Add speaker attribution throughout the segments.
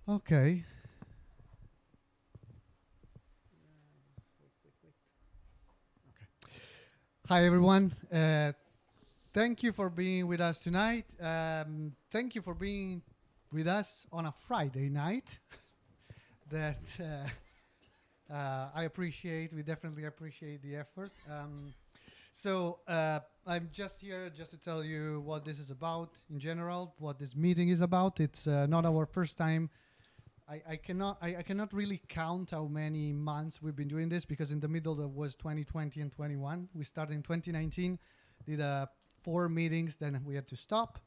Speaker 1: Okay. Hi, everyone. Thank you for being with us tonight. Thank you for being with us on a Friday night. that I appreciate. We definitely appreciate the effort. So I'm just here just to tell you what this is about in general, what this meeting is about. It's not our first time. I cannot really count how many months we've been doing this because in the middle there was 2020 and 21. We started in 2019, did 4 meetings, then we had to stop,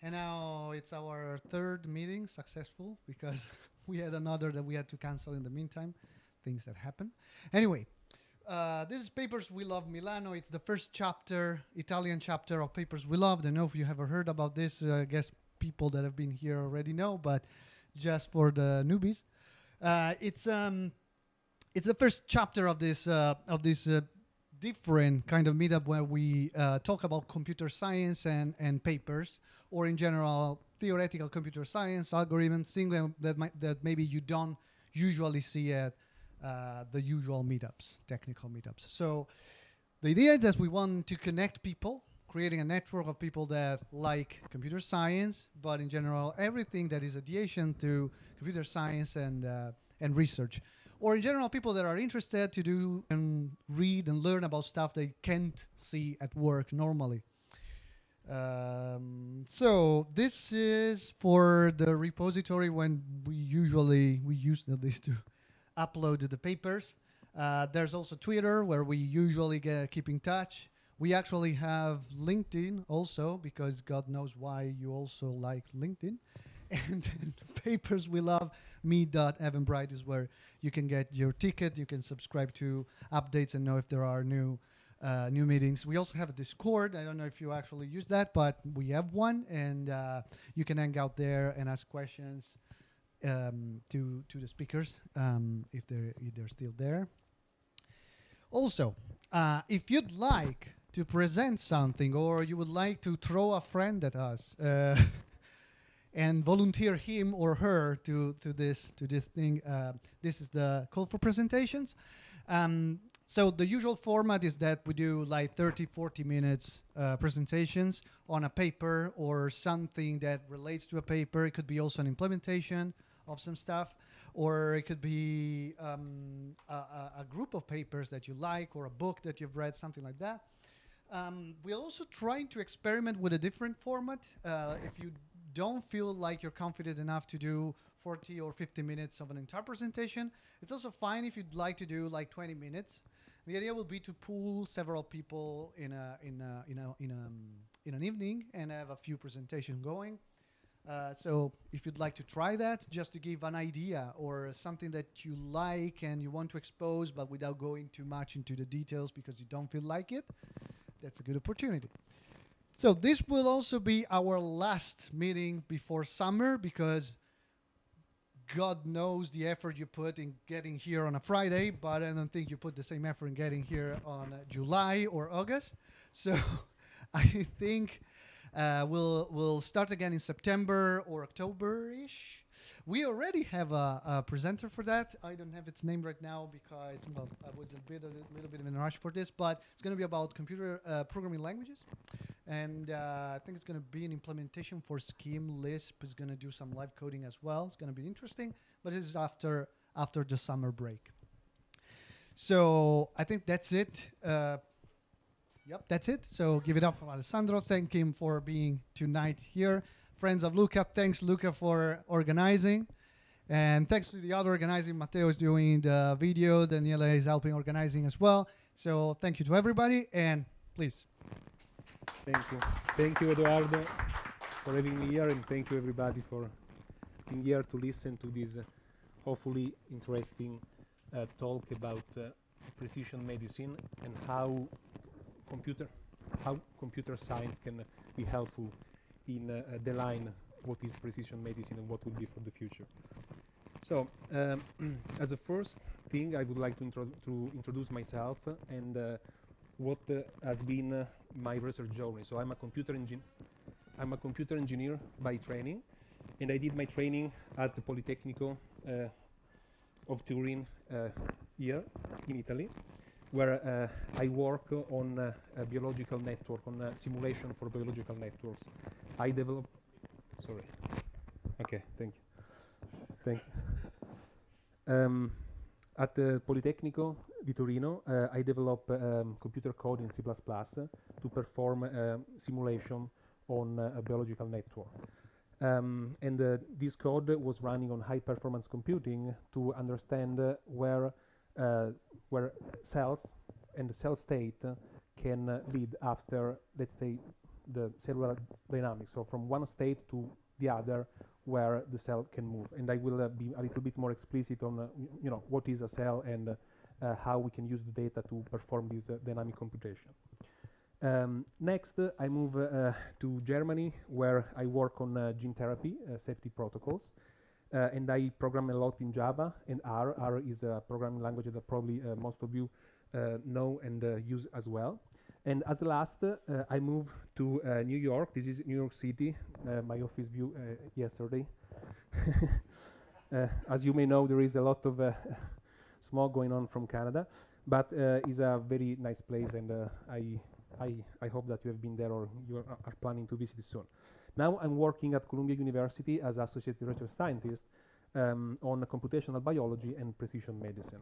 Speaker 1: and now it's our 3rd meeting successful because we had another that we had to cancel in the meantime. Things that happen. Anyway, this is Papers We Love Milano. It's the first chapter, Italian chapter of Papers We Love. I don't know if you ever heard about this. I guess people that have been here already know, but just for the newbies, it's the first chapter of this different kind of meetup where we talk about computer science and papers, or in general theoretical computer science, algorithms, things that maybe you don't usually see at the usual meetups, technical meetups. So the idea is that we want to connect people, creating a network of people that like computer science, but in general, everything that is adjacent to computer science and research. Or in general, people that are interested to do and read and learn about stuff they can't see at work normally. So this is for the repository when we use this to upload the papers. There's also Twitter where we usually keep in touch. We actually have LinkedIn also because God knows why you also like LinkedIn. And then Papers We Love me.eventbrite is where you can get your ticket. You can subscribe to updates and know if there are new meetings. We also have a Discord. I don't know if you actually use that, but we have one, and you can hang out there and ask questions to the speakers if they're still there. Also, if you'd like to present something, or you would like to throw a friend at us and volunteer him or her to this thing, this is the call for presentations. So the usual format is that we do like 30-40 minutes presentations on a paper or something that relates to a paper. It could be also an implementation of some stuff, or it could be a group of papers that you like, or a book that you've read, something like that. We're also trying to experiment with a different format. If you don't feel like you're confident enough to do 40 or 50 minutes of an entire presentation, it's also fine if you'd like to do like 20 minutes. The idea will be to pool several people in an evening and have a few presentations going. So if you'd like to try that, just to give an idea or something that you like and you want to expose, but without going too much into the details because you don't feel like it, that's a good opportunity. So this will also be our last meeting before summer because God knows the effort you put in getting here on a Friday, but I don't think you put the same effort in getting here on July or August. So I think we'll start again in September or October-ish. We already have a presenter for that. I don't have its name right now because I was a little bit in a rush for this, but it's going to be about computer programming languages. And I think it's going to be an implementation for Scheme. Lisp is going to do some live coding as well. It's going to be interesting, but this is after the summer break. So I think that's it. Yep, that's it. So give it up for Alessandro. Thank him for being tonight here. Friends of Luca, thanks Luca for organizing. And thanks to the other organizing. Matteo is doing the video. Daniela is helping organizing as well. So thank you to everybody, and please.
Speaker 2: Thank you. Thank you, Eduardo, for having me here, and thank you, everybody, for being here to listen to this hopefully interesting talk about precision medicine and how computer science can be helpful in the line what is precision medicine and what will be for the future. So, as a first thing, I would like to introduce myself and what has been my research journey. So I'm a computer engineer by training, and I did my training at the Politecnico of Turin here in Italy, where I work on a biological network, on a simulation for biological networks. I develop. Sorry. Okay, thank you. Thank you. At the Politecnico di Torino, I develop computer code in C++ to perform simulation on a biological network. And this code was running on high performance computing to understand where cells and the cell state can lead after, let's say, the cellular dynamics. So from one state to the other, where the cell can move. And I will be a little bit more explicit on, what is a cell and how we can use the data to perform this dynamic computation. Next, I move to Germany, where I work on gene therapy safety protocols, and I program a lot in Java and R. R is a programming language that probably most of you know and use as well. And as last, I move to New York. This is New York City, my office view yesterday. As you may know, there is a lot of smog going on from Canada, but it's a very nice place, and I hope that you have been there or you are planning to visit soon. Now I'm working at Columbia University as Associate Research Scientist on computational biology and precision medicine.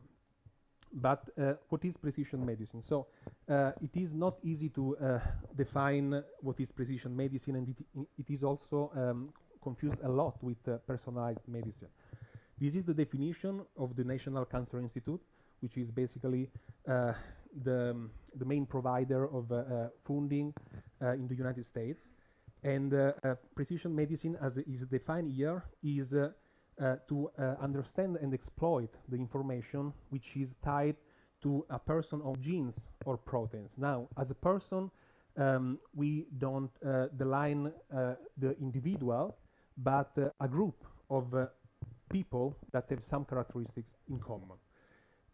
Speaker 2: But what is precision medicine? So it is not easy to define what is precision medicine, and it is also confused a lot with personalized medicine. This is the definition of the National Cancer Institute, which is basically the main provider of funding in the United States. And precision medicine, as is defined here, is to understand and exploit the information which is tied to a person of genes or proteins. Now, as a person, we don't define the individual, but a group of people that have some characteristics in common,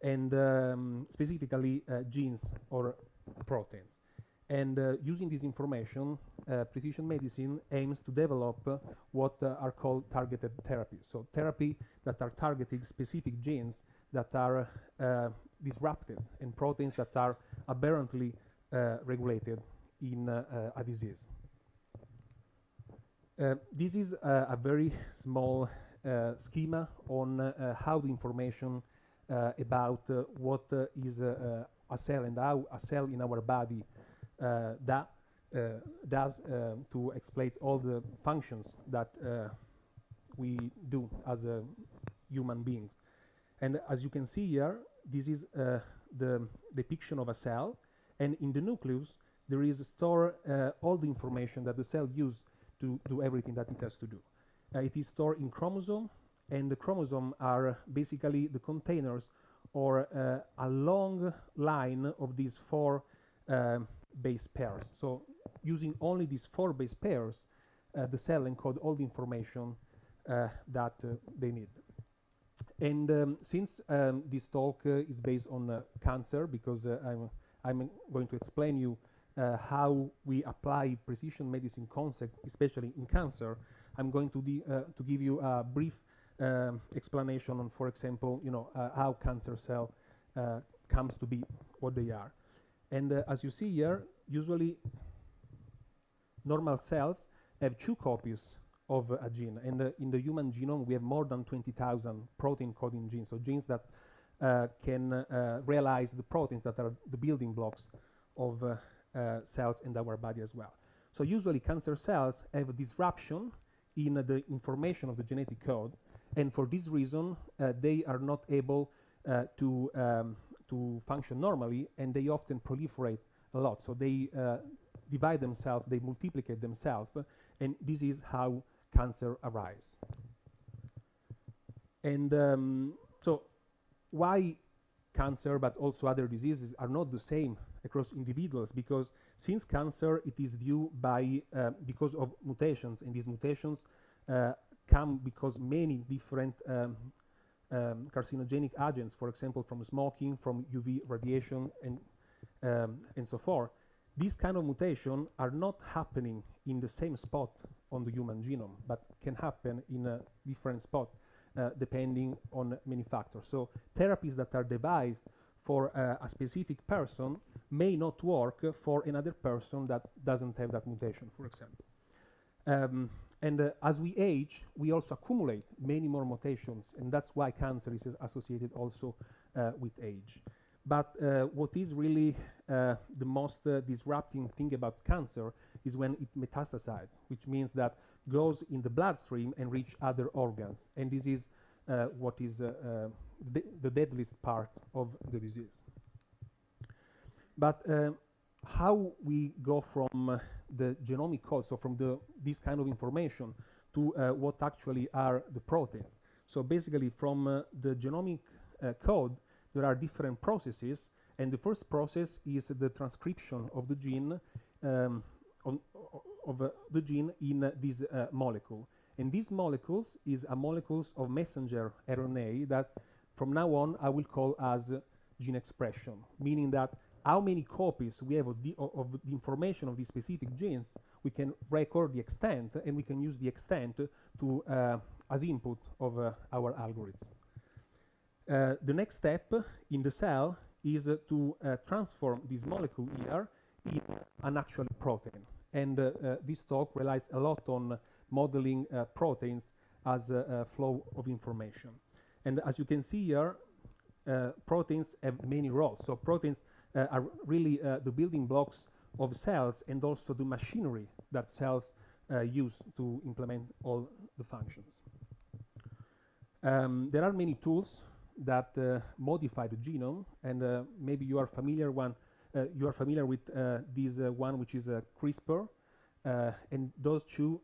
Speaker 2: and specifically genes or proteins. And using this information, precision medicine aims to develop what are called targeted therapies. So therapy that are targeting specific genes that are disrupted and proteins that are aberrantly regulated in a disease. This is a very small schema on how the information about what is a cell and how a cell in our body does to explain all the functions that we do as human beings. And as you can see here, this is the depiction of a cell, and in the nucleus there is stored all the information that the cell uses to do everything that it has to do. It is stored in chromosome, and the chromosome are basically the containers or a long line of these four base pairs. So using only these four base pairs, the cell encode all the information that they need. And since this talk is based on cancer, because I'm going to explain you how we apply precision medicine concept, especially in cancer, I'm going to give you a brief explanation on, for example, how cancer cell comes to be what they are. And as you see here, usually normal cells have 2 copies of a gene, and in the human genome we have more than 20,000 protein coding genes, so genes that can realize the proteins that are the building blocks of cells in our body as well. So usually cancer cells have a disruption in the information of the genetic code, and for this reason they are not able to function normally, and they often proliferate a lot. So they divide themselves, they multiplicate themselves, and this is how cancer arises. And so why cancer but also other diseases are not the same across individuals? Because since cancer, it is due by because of mutations, and these mutations come because many different carcinogenic agents, for example, from smoking, from UV radiation, and so forth, These kind of mutations are not happening in the same spot on the human genome, but can happen in a different spot depending on many factors. So therapies that are devised for a specific person may not work for another person that doesn't have that mutation, for example. As we age, we also accumulate many more mutations, and that's why cancer is associated also with age. But what is really the most disrupting thing about cancer is when it metastasizes, which means that goes in the bloodstream and reach other organs. And this is what is the deadliest part of the disease. But how we go from the genomic code, so from this kind of information, to what actually are the proteins. So basically, from the genomic code, there are different processes, and the first process is the transcription of the gene in this molecule. And these molecules is a molecules of messenger RNA that from now on I will call as gene expression, meaning that how many copies we have of the information of these specific genes, we can record the extent, and we can use the extent to as input of our algorithm. The next step in the cell is to transform this molecule here in an actual protein. And this talk relies a lot on modeling proteins as a flow of information. And as you can see here, proteins have many roles. So proteins are really the building blocks of cells and also the machinery that cells use to implement all the functions. There are many tools that modify the genome, and maybe you are familiar with this one, which is CRISPR, and those two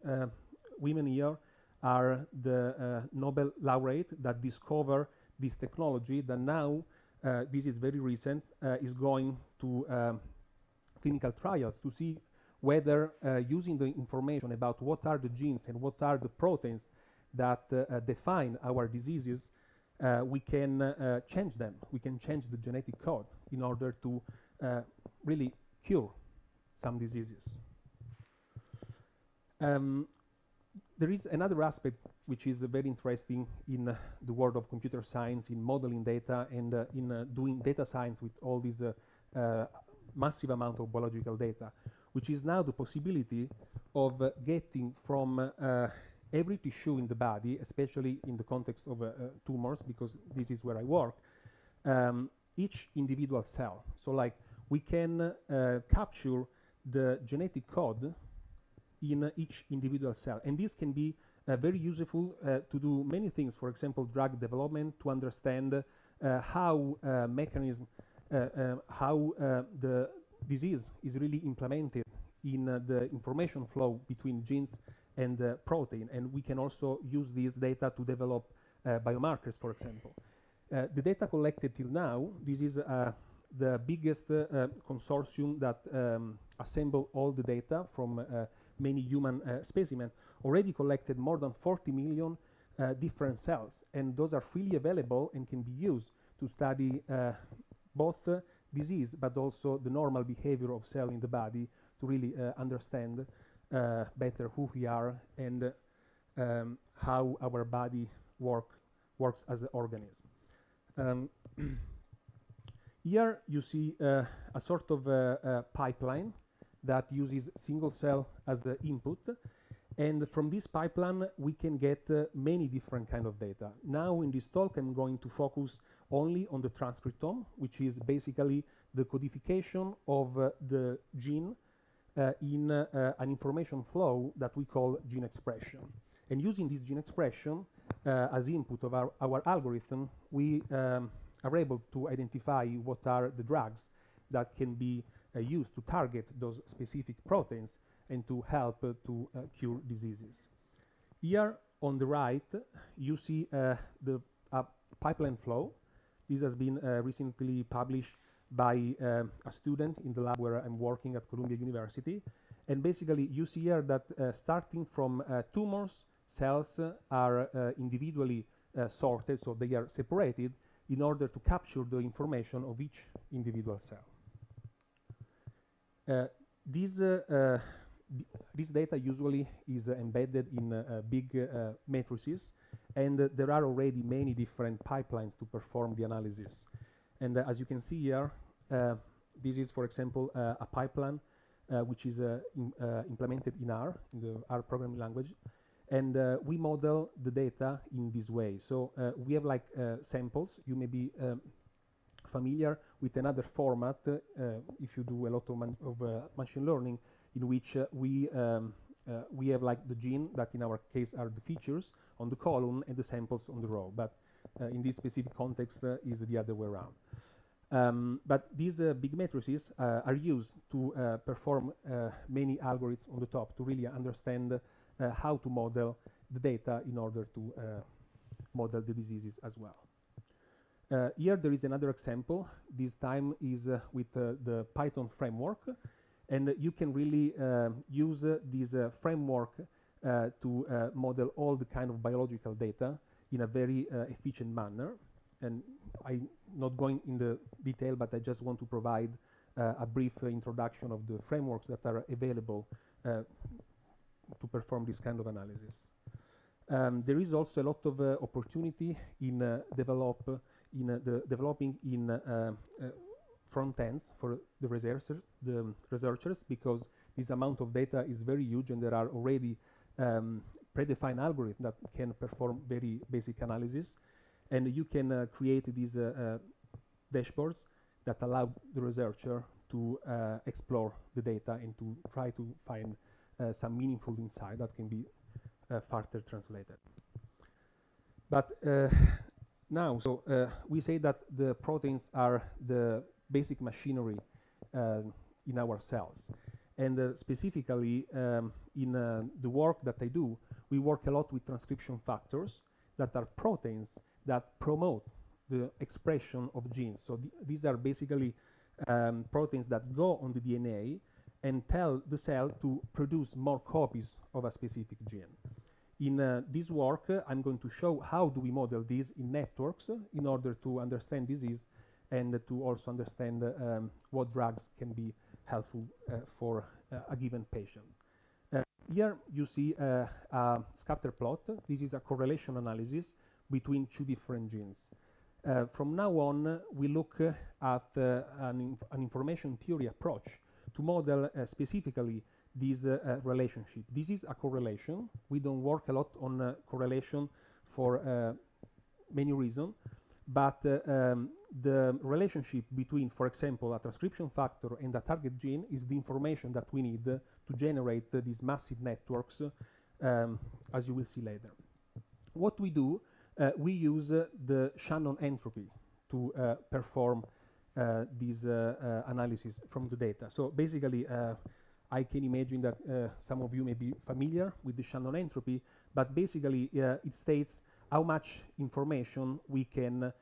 Speaker 2: women here are the Nobel laureate that discover this technology that now this is very recent, is going to clinical trials to see whether using the information about what are the genes and what are the proteins that define our diseases, we can change them. We can change the genetic code in order to really cure some diseases. There is another aspect which is very interesting in the world of computer science, in modeling data, and in doing data science with all these massive amount of biological data, which is now the possibility of getting from every tissue in the body, especially in the context of tumors, because this is where I work, each individual cell. So like we can capture the genetic code in each individual cell, and this can be very useful to do many things. For example, drug development, to understand how the disease is really implemented in the information flow between genes and protein, and we can also use this data to develop biomarkers, for example. The data collected till now, this is the biggest consortium that assemble all the data from many human specimens, already collected more than 40 million different cells, and those are freely available and can be used to study both disease but also the normal behavior of cell in the body to really understand better who we are and how our body works as an organism. Here you see a sort of pipeline that uses single cell as the input, and from this pipeline we can get many different kind of data. Now in this talk I'm going to focus only on the transcriptome, which is basically the codification of the gene in an information flow that we call gene expression. And using this gene expression as input of our algorithm, we are able to identify what are the drugs that can be used to target those specific proteins and to help to cure diseases. Here on the right, you see the pipeline flow. This has been recently published by a student in the lab where I'm working at Columbia University. And basically, you see here that starting from tumors, cells are individually sorted, so they are separated in order to capture the information of each individual cell. This data usually is embedded in big matrices, and there are already many different pipelines to perform the analysis. And as you can see here, this is, for example, a pipeline which is implemented in R, in the R programming language, and we model the data in this way. So we have like samples. You may be familiar with another format if you do a lot of machine learning, in which we have like the gene that in our case are the features on the column and the samples on the row. But in this specific context is the other way around. But these big matrices are used to perform many algorithms on the top to really understand how to model the data in order to model the diseases as well. Here there is another example. This time is with the Python framework, and you can really use this framework to model all the kind of biological data in a very efficient manner. And I'm not going in the detail, but I just want to provide a brief introduction of the frameworks that are available to perform this kind of analysis. There is also a lot of opportunity in developing in front ends for the researchers, because this amount of data is very huge, and there are already predefined algorithms that can perform very basic analysis, and you can create these dashboards that allow the researcher to explore the data and to try to find some meaningful insight that can be further translated. But now, so we say that the proteins are the basic machinery in our cells. And specifically in the work that I do, we work a lot with transcription factors that are proteins that promote the expression of genes. So these are basically proteins that go on the DNA and tell the cell to produce more copies of a specific gene. In this work, I'm going to show how do we model these in networks in order to understand disease and to also understand what drugs can be helpful for a given patient. Here you see a scatter plot. This is a correlation analysis between two different genes. From now on, we look at an information theory approach to model specifically this relationship. This is a correlation. We don't work a lot on correlation for many reasons, but the relationship between, for example, a transcription factor and a target gene is the information that we need to generate these massive networks, as you will see later. What we do, we use the Shannon entropy to perform this analysis from the data. So basically, I can imagine that some of you may be familiar with the Shannon entropy, but basically it states how much information we can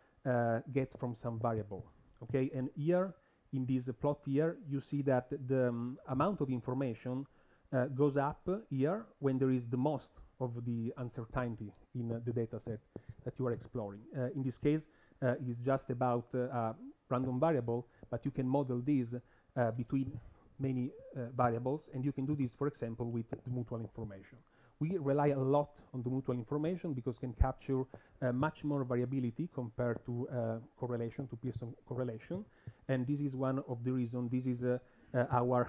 Speaker 2: get from some variable. Okay, and here in this plot here, you see that the amount of information goes up here when there is the most of the uncertainty in the data set that you are exploring. In this case, it's just about a random variable, but you can model this between many variables, and you can do this, for example, with the mutual information. We rely a lot on the mutual information because it can capture much more variability compared to correlation, to Pearson correlation, and this is one of the reasons. This is our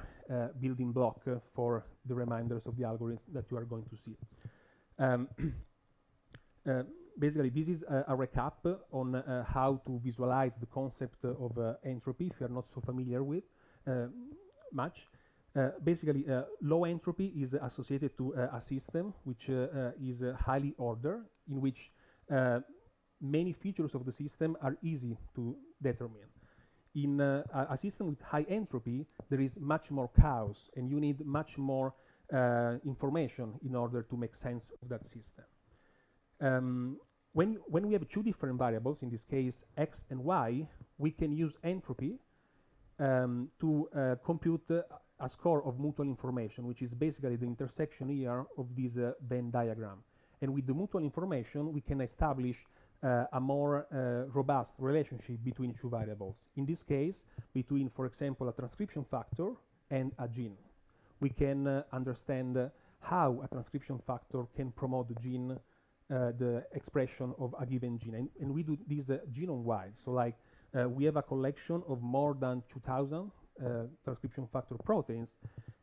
Speaker 2: building block for the reminders of the algorithm that you are going to see. Basically, this is a recap on how to visualize the concept of entropy, if you are not so familiar with much. Basically, low entropy is associated to a system which is highly ordered, in which many features of the system are easy to determine. In a system with high entropy, there is much more chaos, and you need much more information in order to make sense of that system. When we have two different variables, in this case x and y, we can use entropy to compute a score of mutual information, which is basically the intersection here of this Venn diagram. And with the mutual information, we can establish a more robust relationship between two variables. In this case, between, for example, a transcription factor and a gene. we can understand how a transcription factor can promote the gene, the expression of a given gene. And we do this genome-wide. So like we have a collection of more than 2,000 transcription factor proteins,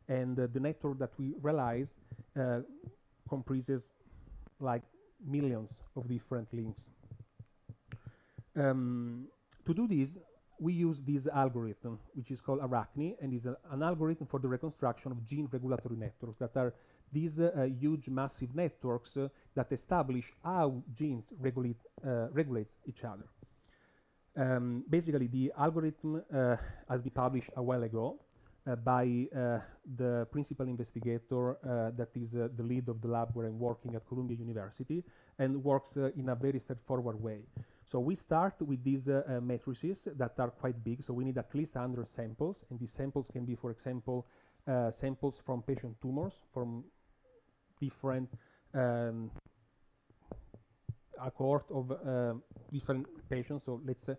Speaker 2: and the network that we realize comprises like millions of different links. To do this, we use this algorithm, which is called Arachne, and is an algorithm for the reconstruction of gene regulatory networks that are these huge, massive networks that establish how genes regulates each other. Basically, the algorithm has been published a while ago by the principal investigator that is the lead of the lab where I'm working at Columbia University, and works in a very straightforward way. So we start with these matrices that are quite big, so we need at least 100 samples, and these samples can be, for example, samples from patient tumors, from different a cohort of different patients. So let's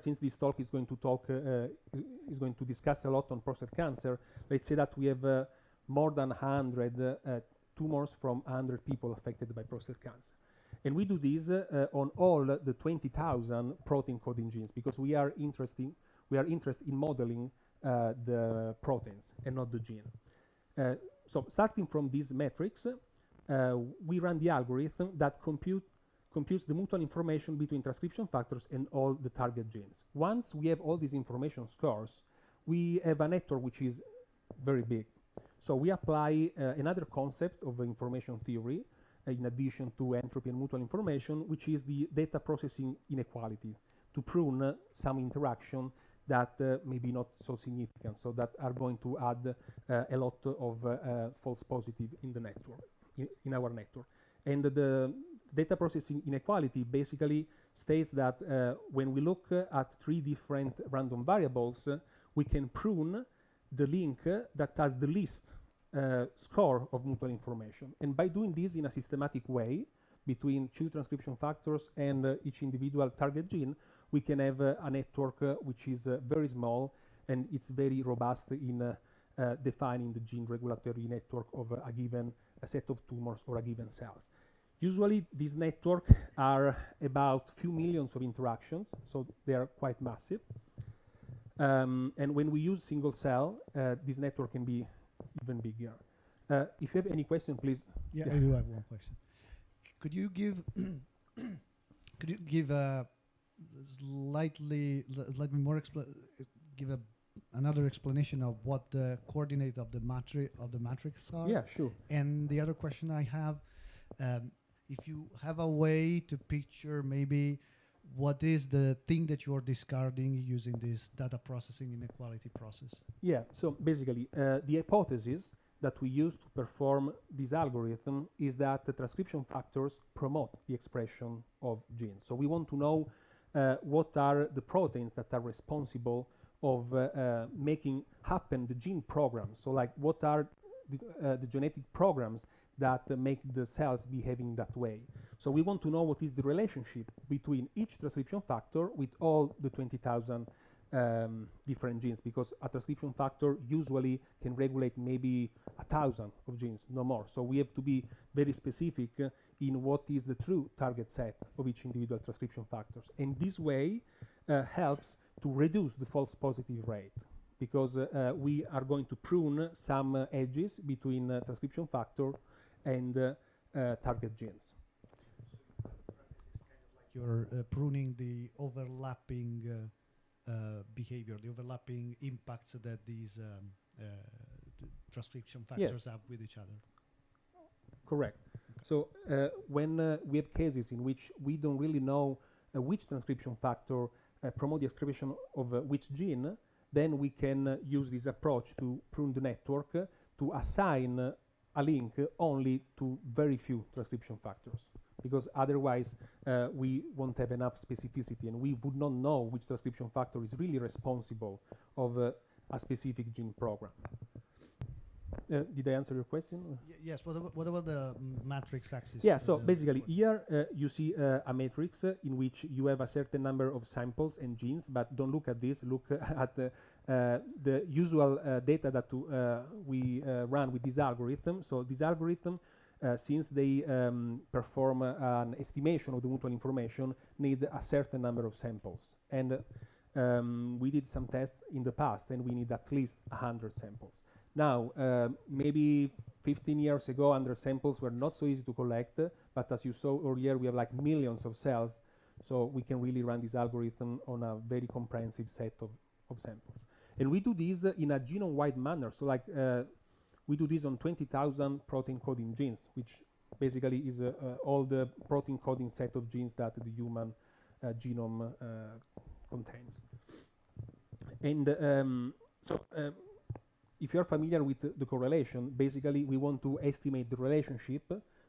Speaker 2: since this talk is going to discuss a lot on prostate cancer, let's say that we have more than 100 tumors from 100 people affected by prostate cancer. And we do this on all the 20,000 protein coding genes, because we are interested in modeling the proteins and not the gene. So starting from these metrics, we run the algorithm that computes the mutual information between transcription factors and all the target genes. Once we have all these information scores, we have a network which is very big. So we apply another concept of information theory, in addition to entropy and mutual information, which is the data processing inequality, to prune some interaction that may be not so significant, so that are going to add a lot of false positive in the network, in our network. And the data processing inequality basically states that when we look at 3 different random variables, we can prune the link that has the least score of mutual information. And by doing this in a systematic way between 2 transcription factors and each individual target gene, we can have a network which is very small, and it's very robust in defining the gene regulatory network of a given set of tumors or a given cells. Usually these networks are about few millions of interactions, so they are quite massive. And when we use single cell, this network can be even bigger. If you have any question, please.
Speaker 1: Yeah, I do have one question. Could you give slightly more another explanation of what the coordinate of the matrix are?
Speaker 2: Yeah, sure.
Speaker 1: And the other question I have, if you have a way to picture maybe what is the thing that you are discarding using this data processing inequality process?
Speaker 2: Yeah, so basically the hypothesis that we use to perform this algorithm is that the transcription factors promote the expression of genes. So we want to know what are the proteins that are responsible of making happen the gene programs. So like what are the genetic programs that make the cells behaving that way. So we want to know what is the relationship between each transcription factor with all the 20,000 different genes, because a transcription factor usually can regulate maybe 1,000 of genes, no more. So we have to be very specific in what is the true target set of each individual transcription factors. And this way helps to reduce the false positive rate, because we are going to prune some edges between transcription factor and target genes.
Speaker 1: You're pruning the overlapping behavior, the overlapping impacts that these transcription factors have with each other.
Speaker 2: Correct. Okay. So when we have cases in which we don't really know which transcription factor promote the expression of which gene, then we can use this approach to prune the network to assign a link only to very few transcription factors, because otherwise we won't have enough specificity and we would not know which transcription factor is really responsible of a specific gene program. Did I answer your question?
Speaker 1: Yes. What about the matrix axis?
Speaker 2: Yeah, so basically here you see a matrix in which you have a certain number of samples and genes, but don't look at this, look at the usual data that we run with this algorithm. So this algorithm, since they perform an estimation of the mutual information, need a certain number of samples. And we did some tests in the past, and we need at least 100 samples. Now, maybe 15 years ago, 100 samples were not so easy to collect, but as you saw earlier, we have like millions of cells, so we can really run this algorithm on a very comprehensive set of samples. And we do this in a genome-wide manner, so like we do this on 20,000 protein coding genes, which basically is all the protein coding set of genes that the human genome contains. And if you're familiar with the correlation, basically we want to estimate the relationship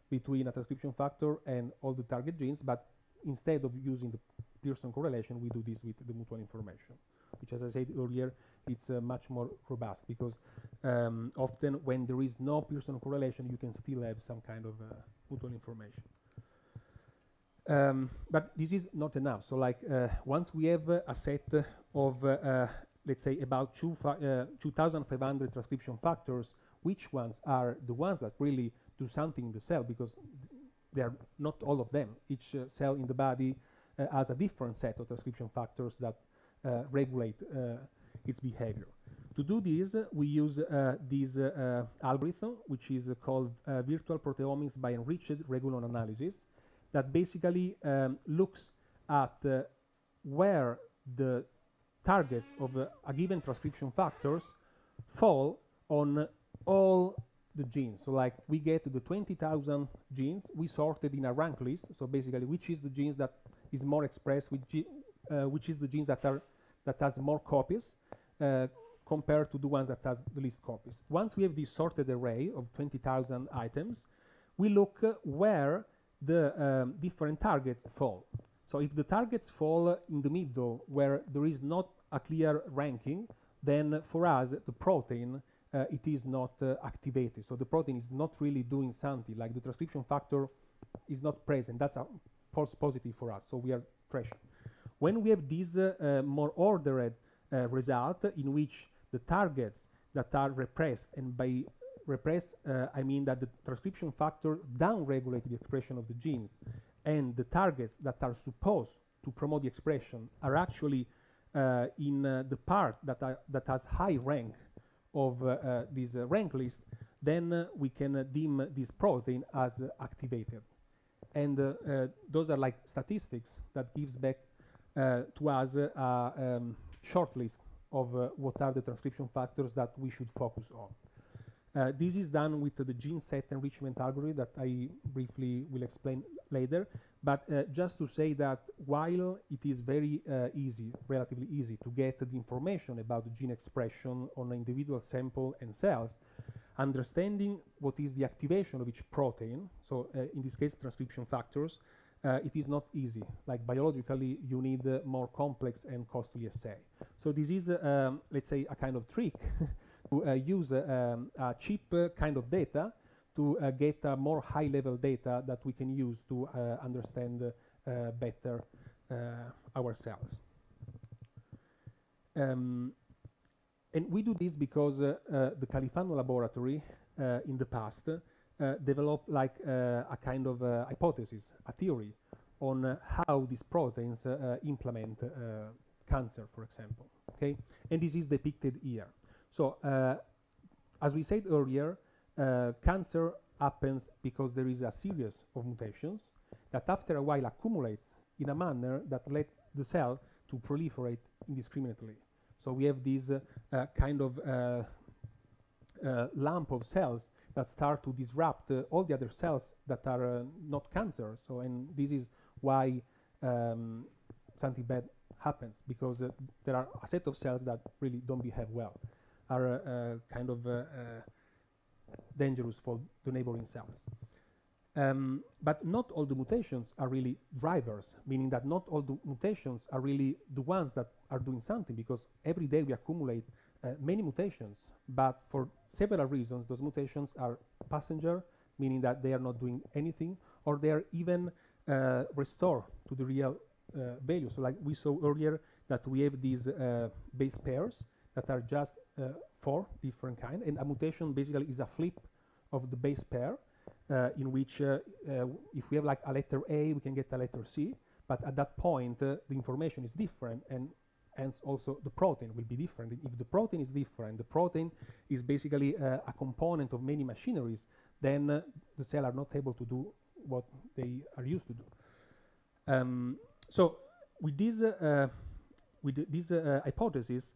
Speaker 2: between a transcription factor and all the target genes, but instead of using the Pearson correlation, we do this with the mutual information, which, as I said earlier, it's much more robust, because often when there is no Pearson correlation, you can still have some kind of mutual information. But this is not enough. So like once we have a set of let's say about 2,500 transcription factors, which ones are the ones that really do something in the cell, because they are not all of them. Each cell in the body has a different set of transcription factors that regulate its behavior. To do this, we use this algorithm, which is called virtual proteomics by enriched regulon analysis, that basically looks at where the targets of a given transcription factors fall on all the genes. So like we get the 20,000 genes, we sorted in a rank list. So basically, which is the genes that is more expressed, which is the genes that has more copies compared to the ones that has the least copies. Once we have this sorted array of 20,000 items, we look where the different targets fall. So if the targets fall in the middle, where there is not a clear ranking, then for us the protein it is not activated. So the protein is not really doing something, like the transcription factor is not present. That's a false positive for us, so we are trashing. When we have this more ordered result, in which the targets that are repressed, and by repressed I mean that the transcription factor down-regulates the expression of the genes, and the targets that are supposed to promote the expression are actually in the part that has high rank of this rank list, then we can deem this protein as activated. And those are like statistics that gives back to us a short list of what are the transcription factors that we should focus on. This is done with the gene set enrichment algorithm that I briefly will explain later. But just to say that while it is very relatively easy to get the information about the gene expression on an individual sample and cells, understanding what is the activation of each protein, so in this case transcription factors, it is not easy. Like biologically, you need more complex and costly assay. So this is, let's say, a kind of trick to use a cheap kind of data to get more high-level data that we can use to understand better our cells. And we do this because the Califano laboratory in the past developed like a kind of hypothesis, a theory on how these proteins implement cancer, for example. Okay, and this is depicted here. So, as we said earlier, cancer happens because there is a series of mutations that after a while accumulates in a manner that let the cell to proliferate indiscriminately. So we have this kind of lump of cells that start to disrupt all the other cells that are not cancer. So, and this is why something bad happens, because there are a set of cells that really don't behave well, are kind of dangerous for the neighboring cells. But not all the mutations are really drivers, meaning that not all the mutations are really the ones that are doing something, because every day we accumulate many mutations, but for several reasons those mutations are passenger, meaning that they are not doing anything, or they are even restored to the real value. So like we saw earlier that we have these base pairs that are just 4 different kinds, and a mutation basically is a flip of the base pair, in which if we have like a letter A, we can get a letter C, but at that point the information is different, and hence also the protein will be different. If the protein is different, the protein is basically a component of many machineries, then the cell are not able to do what they are used to do. So with this hypothesis,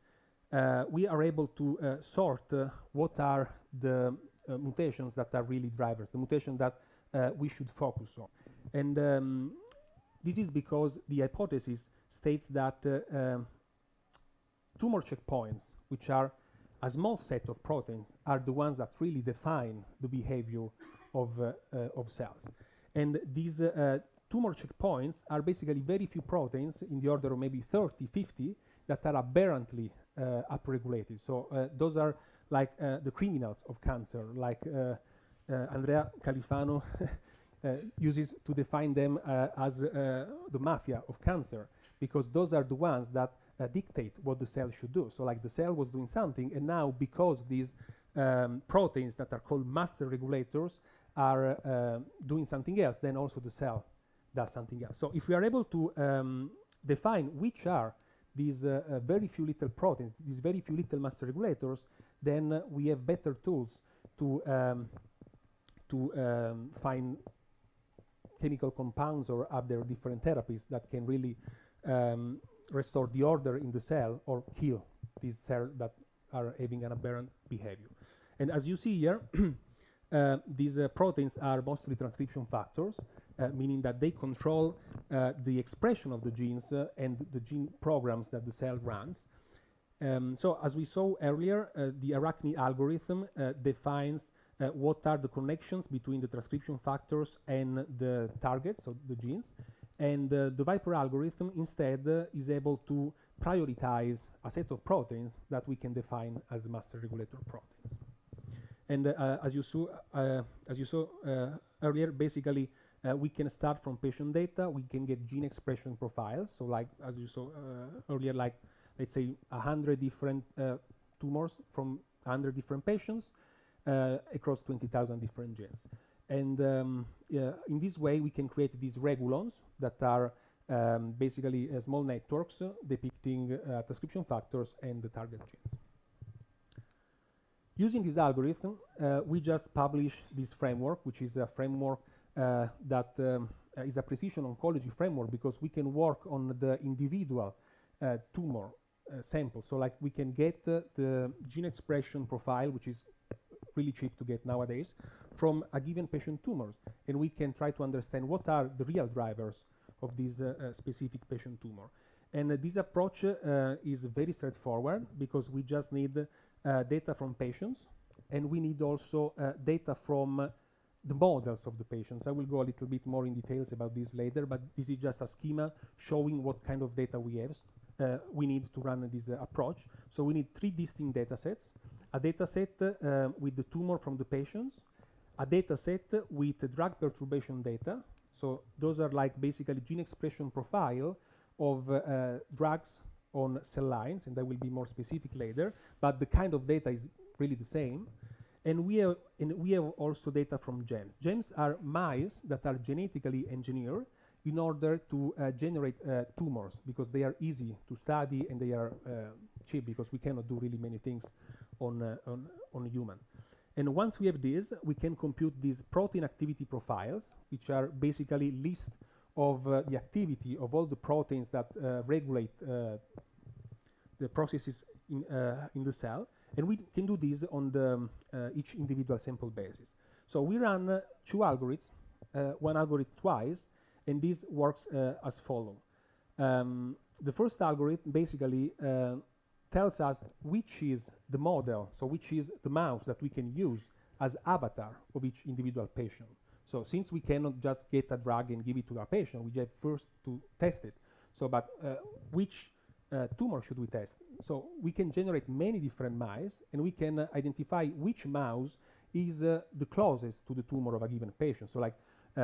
Speaker 2: we are able to sort what are the mutations that are really drivers, the mutation that we should focus on. And this is because the hypothesis states that tumor checkpoints, which are a small set of proteins, are the ones that really define the behavior of cells. And these tumor checkpoints are basically very few proteins, in the order of maybe 30, 50, that are aberrantly upregulated. So those are like the criminals of cancer, like Andrea Califano uses to define them as the mafia of cancer, because those are the ones that dictate what the cell should do. So like the cell was doing something, and now because these proteins that are called master regulators are doing something else, then also the cell does something else. So if we are able to define which are these very few little proteins, these very few little master regulators, then we have better tools to find chemical compounds or other different therapies that can really restore the order in the cell or kill these cells that are having an aberrant behavior. And as you see here, these proteins are mostly transcription factors, meaning that they control the expression of the genes and the gene programs that the cell runs. So as we saw earlier, the Arachne algorithm defines what are the connections between the transcription factors and the targets, so the genes. And the Viper algorithm instead is able to prioritize a set of proteins that we can define as master regulator proteins. And as you saw earlier, basically we can start from patient data. We can get gene expression profiles. So like as you saw earlier, like let's say 100 different tumors from 100 different patients across 20,000 different genes. And in this way, we can create these regulons that are basically small networks depicting transcription factors and the target genes. Using this algorithm, we just published this framework, which is a framework that is a precision oncology framework, because we can work on the individual tumor sample. So like we can get the gene expression profile, which is really cheap to get nowadays, from a given patient tumors, and we can try to understand what are the real drivers of this specific patient tumor. And this approach is very straightforward, because we just need data from patients, and we need also data from the models of the patients. I will go a little bit more in details about this later, but this is just a schema showing what kind of data we have. We need to run this approach. So we need 3 distinct data sets: a data set with the tumor from the patients, a data set with drug perturbation data. So those are like basically gene expression profile of drugs on cell lines, and I will be more specific later, but the kind of data is really the same. And we have also data from GEMs. GEMs are mice that are genetically engineered in order to generate tumors, because they are easy to study and they are cheap, because we cannot do really many things on a human. And once we have this, we can compute these protein activity profiles, which are basically list of the activity of all the proteins that regulate the processes in the cell. And we can do this on the each individual sample basis. So we run 2 algorithms, one algorithm twice, and this works as follows. The first algorithm basically tells us which is the model, so which is the mouse that we can use as avatar of each individual patient. So since we cannot just get a drug and give it to a patient, we have first to test it. So, but which tumor should we test? So we can generate many different mice, and we can identify which mouse is the closest to the tumor of a given patient. So like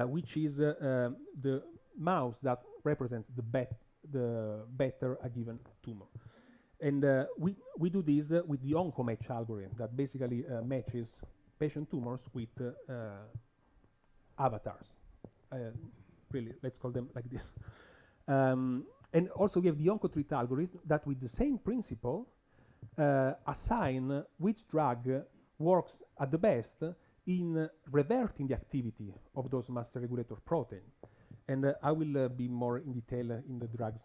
Speaker 2: which is the mouse that represents the better a given tumor. And we do this with the OncoMatch algorithm that basically matches patient tumors with avatars. Really, let's call them like this. And also we have the OncoTreat algorithm that with the same principle assign which drug works at the best in reverting the activity of those master regulator protein. And I will be more in detail in the drugs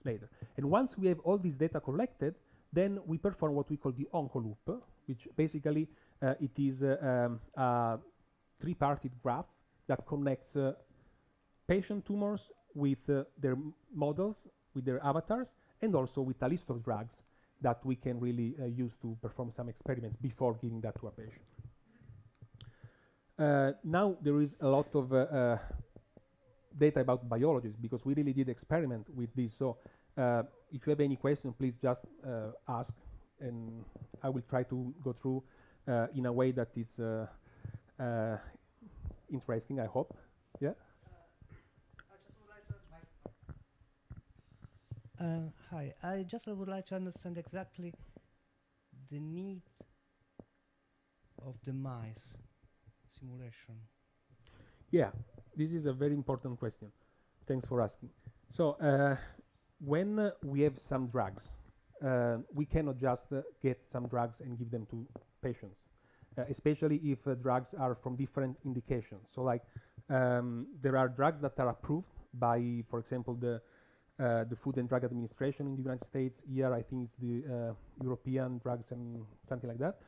Speaker 2: later. And once we have all this data collected, then we perform what we call the OncoLoop, which basically it is a three-parted graph that connects patient tumors with their models, with their avatars, and also with a list of drugs that we can really use to perform some experiments before giving that to a patient. Now there is a lot of data about biologists because we really did experiment with this. So if you have any question, please just ask, and I will try to go through in a way that it's interesting, I hope. Yeah?
Speaker 3: Hi, I just would like to understand exactly the need of the mice simulation.
Speaker 2: Yeah, this is a very important question. Thanks for asking. So when we have some drugs, we cannot just get some drugs and give them to patients, especially if drugs are from different indications. So like there are drugs that are approved by, for example, the Food and Drug Administration in the United States. Here, I think it's the European drugs and something like that.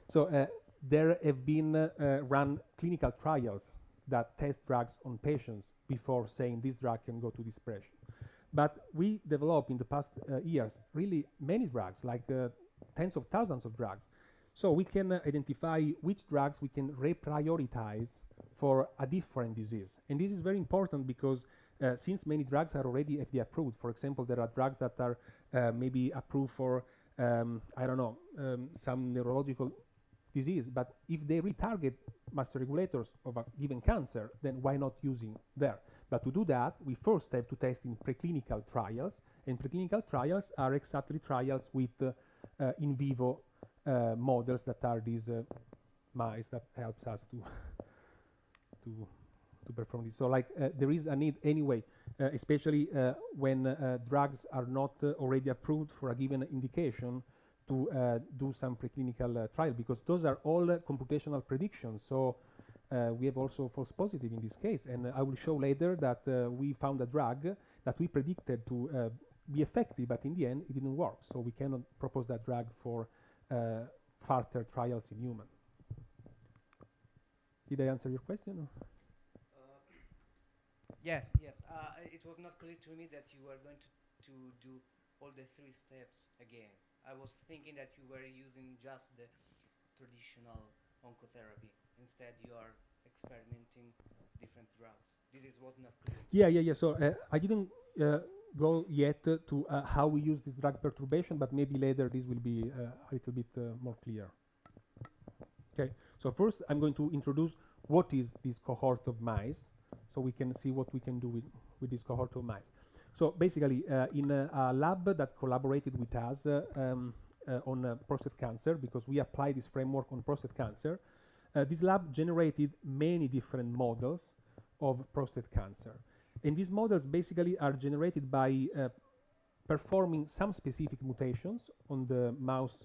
Speaker 2: So there have been run clinical trials that test drugs on patients before saying this drug can go to this patient. But we developed in the past years really many drugs, like tens of thousands of drugs. So we can identify which drugs we can reprioritize for a different disease. And this is very important because since many drugs are already FDA approved, for example, there are drugs that are maybe approved for, I don't know, some neurological disease, but if they retarget master regulators of a given cancer, then why not using there? But to do that, we first have to test in preclinical trials, and preclinical trials are exactly trials with in vivo models that are these mice that helps us to perform this. So like there is a need anyway, especially when drugs are not already approved for a given indication, to do some preclinical trial, because those are all computational predictions. So we have also false positive in this case, and I will show later that we found a drug that we predicted to be effective, but in the end it didn't work. So we cannot propose that drug for further trials in human. Did I answer your question?
Speaker 3: Yes, yes. It was not clear to me that you were going to do all the 3 steps again. I was thinking that you were using just the traditional oncotherapy. Instead, you are experimenting different drugs. Was not clear.
Speaker 2: Yeah. So I didn't go yet to how we use this drug perturbation, but maybe later this will be a little bit more clear. Okay. So first, I'm going to introduce what is this cohort of mice, so we can see what we can do with this cohort of mice. So basically, in a lab that collaborated with us on prostate cancer, because we applied this framework on prostate cancer, this lab generated many different models of prostate cancer. And these models basically are generated by performing some specific mutations on the mouse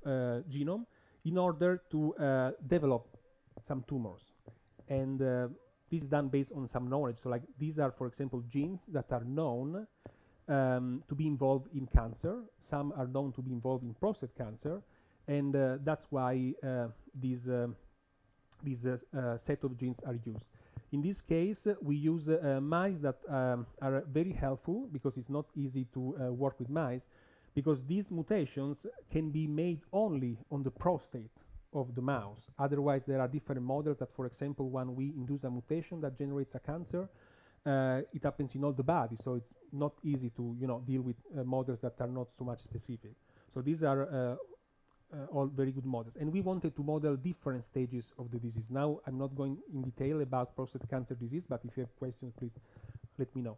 Speaker 2: genome in order to develop some tumors. And this is done based on some knowledge. So like these are, for example, genes that are known to be involved in cancer. Some are known to be involved in prostate cancer. And that's why these set of genes are used. In this case, we use mice that are very helpful, because it's not easy to work with mice, because these mutations can be made only on the prostate of the mouse. Otherwise, there are different models that, for example, when we induce a mutation that generates a cancer, it happens in all the body. So it's not easy to deal with models that are not so much specific. So these are all very good models. And we wanted to model different stages of the disease. Now, I'm not going in detail about prostate cancer disease, but if you have questions, please let me know.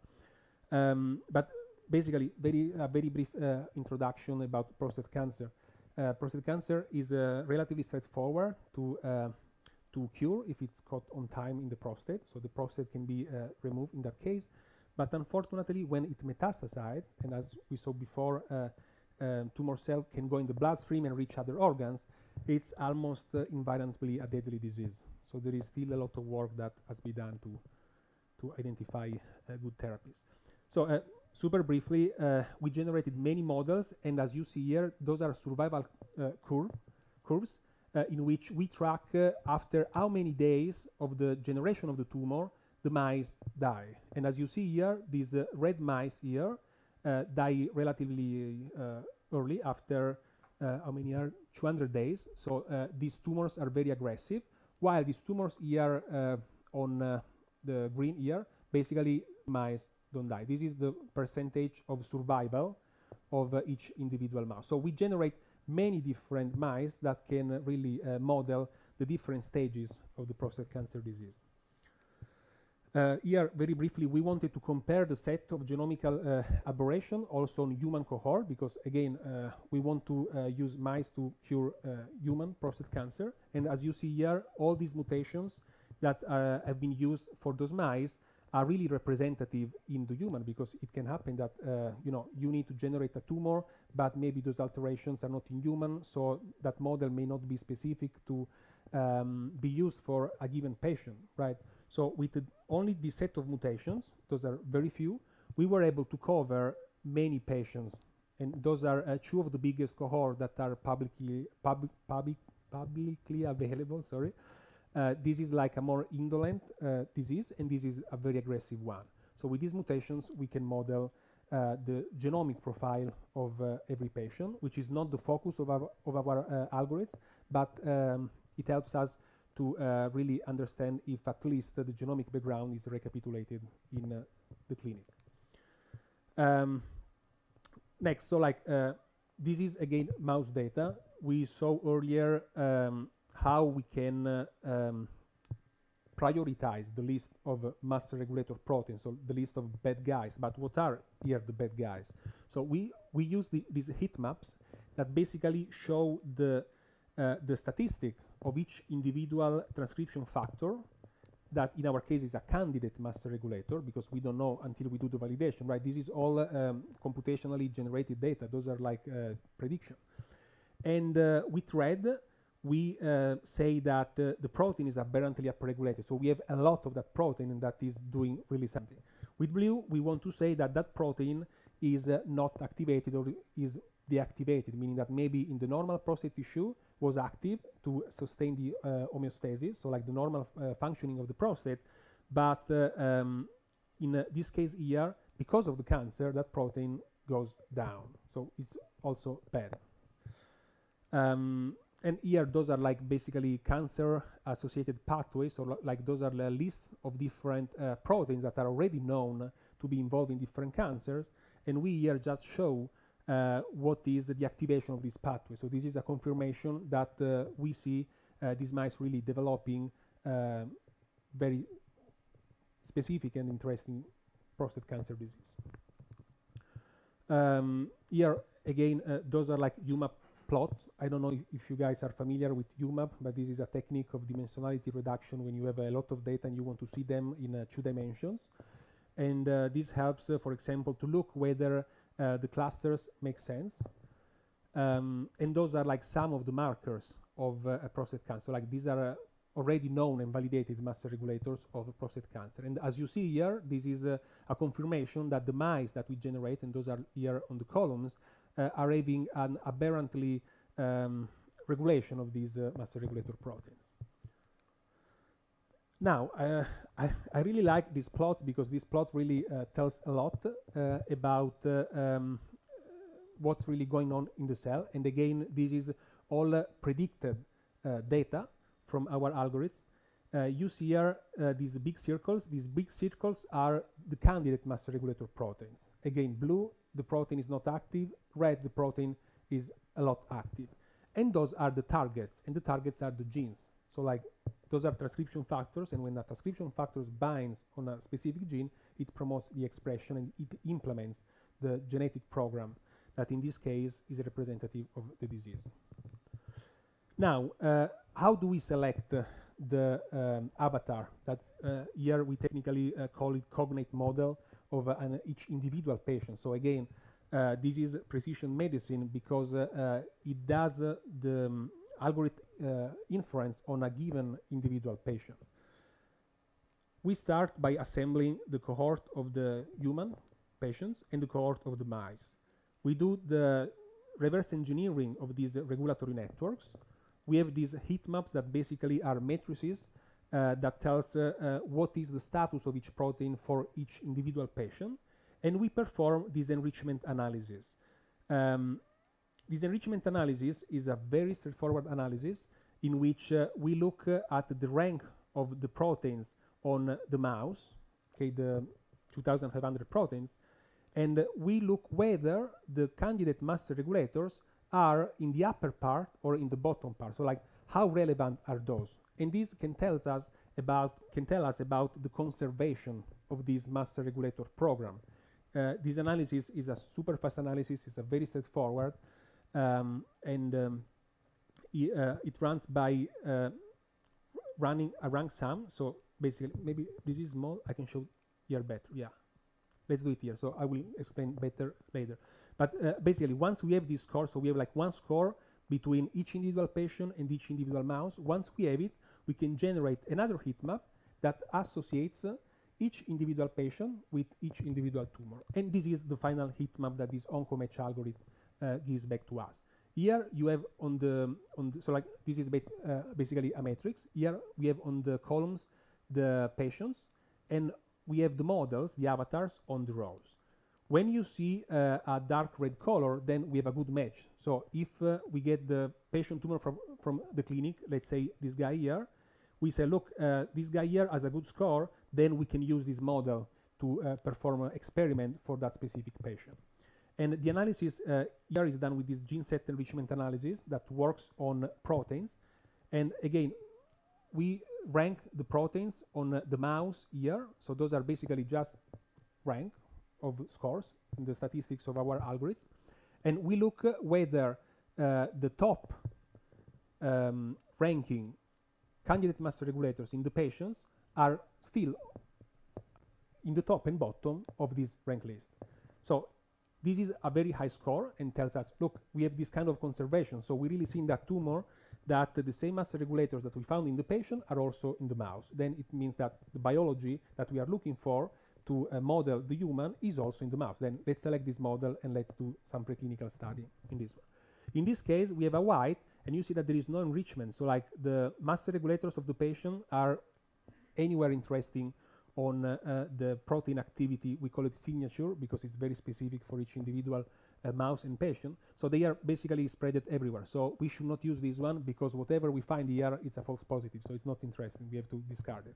Speaker 2: But basically, very brief introduction about prostate cancer. Prostate cancer is relatively straightforward to cure if it's caught on time in the prostate, so the prostate can be removed in that case. But unfortunately, when it metastasizes, and as we saw before, tumor cell can go in the bloodstream and reach other organs, it's almost invariably a deadly disease. So there is still a lot of work that has been done to identify good therapies. So super briefly, we generated many models, and as you see here, those are survival curves in which we track after how many days of the generation of the tumor the mice die. And as you see here, these red mice here die relatively early, after how many are 200 days. So these tumors are very aggressive, while these tumors here on the green here, basically mice don't die. This is the percentage of survival of each individual mouse. So we generate many different mice that can really model the different stages of the prostate cancer disease. Here, very briefly, we wanted to compare the set of genomical aberration also on human cohort, because again, we want to use mice to cure human prostate cancer. And as you see here, all these mutations that have been used for those mice are really representative in the human, because it can happen that you need to generate a tumor, but maybe those alterations are not in human, so that model may not be specific to be used for a given patient, right? So with only this set of mutations, those are very few, we were able to cover many patients, and those are two of the biggest cohorts that are publicly available. Sorry, this is like a more indolent disease, and this is a very aggressive one. So with these mutations, we can model the genomic profile of every patient, which is not the focus of our algorithms, but it helps us to really understand if at least the genomic background is recapitulated in the clinic. Next, so this is again mouse data. We saw earlier how we can prioritize the list of master regulator proteins, so the list of bad guys. But what are here the bad guys? So we use these heat maps that basically show the statistic of each individual transcription factor that in our case is a candidate master regulator, because we don't know until we do the validation, right? This is all computationally generated data. Those are like prediction. And with red, we say that the protein is aberrantly upregulated. So we have a lot of that protein, and that is doing really something. With blue, we want to say that that protein is not activated or is deactivated, meaning that maybe in the normal prostate tissue was active to sustain the homeostasis, so like the normal functioning of the prostate, but in this case here, because of the cancer, that protein goes down, so it's also bad. And here those are like basically cancer associated pathways, or like those are the lists of different proteins that are already known to be involved in different cancers, and we here just show what is the activation of this pathway. So this is a confirmation that we see these mice really developing very specific and interesting prostate cancer disease. Here again, those are like UMAP plots. I don't know if you guys are familiar with UMAP, but this is a technique of dimensionality reduction when you have a lot of data and you want to see them in 2 dimensions. And this helps, for example, to look whether the clusters make sense, and those are like some of the markers of a prostate cancer. Like these are already known and validated master regulators of prostate cancer. And as you see here, this is a confirmation that the mice that we generate, and those are here on the columns, are having an aberrantly regulation of these master regulator proteins. Now, I really like these plots, because this plot really tells a lot about what's really going on in the cell. And again, this is all predicted data from our algorithms. You see here these big circles. These big circles are the candidate master regulator proteins. Again, blue, the protein is not active. Red, the protein is a lot active. And those are the targets, and the targets are the genes. So like those are transcription factors, and when a transcription factor binds on a specific gene, it promotes the expression and it implements the genetic program that in this case is representative of the disease. Now, how do we select the avatar that here we technically call it cognate model of each individual patient? So again, this is precision medicine because it does the algorithm inference on a given individual patient. We start by assembling the cohort of the human patients and the cohort of the mice. We do the reverse engineering of these regulatory networks. We have these heat maps that basically are matrices that tells what is the status of each protein for each individual patient, and we perform this enrichment analysis. This enrichment analysis is a very straightforward analysis in which we look at the rank of the proteins on the mouse, okay, the 2,500 proteins, and we look whether the candidate master regulators are in the upper part or in the bottom part. So like how relevant are those? And this can tell us about the conservation of this master regulator program. This analysis is a super fast analysis, it's a very straightforward, it runs by running a rank sum. So basically, maybe this is small, I can show here better, yeah. Let's do it here, so I will explain better later. But basically, once we have this score, so we have like one score between each individual patient and each individual mouse. Once we have it, we can generate another heat map that associates each individual patient with each individual tumor. And this is the final heat map that this OncoMatch algorithm gives back to us. Here you have so like this is basically a matrix. Here we have on the columns the patients, and we have the models, the avatars, on the rows. When you see a dark red color, then we have a good match. So if we get the patient tumor from the clinic, let's say this guy here, we say, look, this guy here has a good score, then we can use this model to perform an experiment for that specific patient. And the analysis here is done with this gene set enrichment analysis that works on proteins. And again, we rank the proteins on the mouse here. So those are basically just rank of scores in the statistics of our algorithms. And we look whether the top ranking candidate master regulators in the patients are still in the top and bottom of this rank list. So this is a very high score and tells us, look, we have this kind of conservation. So we really see in that tumor that the same master regulators that we found in the patient are also in the mouse. Then it means that the biology that we are looking for to model the human is also in the mouse. Then let's select this model and let's do some preclinical study in this one. In this case, we have a white, and you see that there is no enrichment. So like the master regulators of the patient are anywhere interesting on the protein activity. We call it signature because it's very specific for each individual mouse and patient. So they are basically spread everywhere. So we should not use this one because whatever we find here, it's a false positive. So it's not interesting. We have to discard it.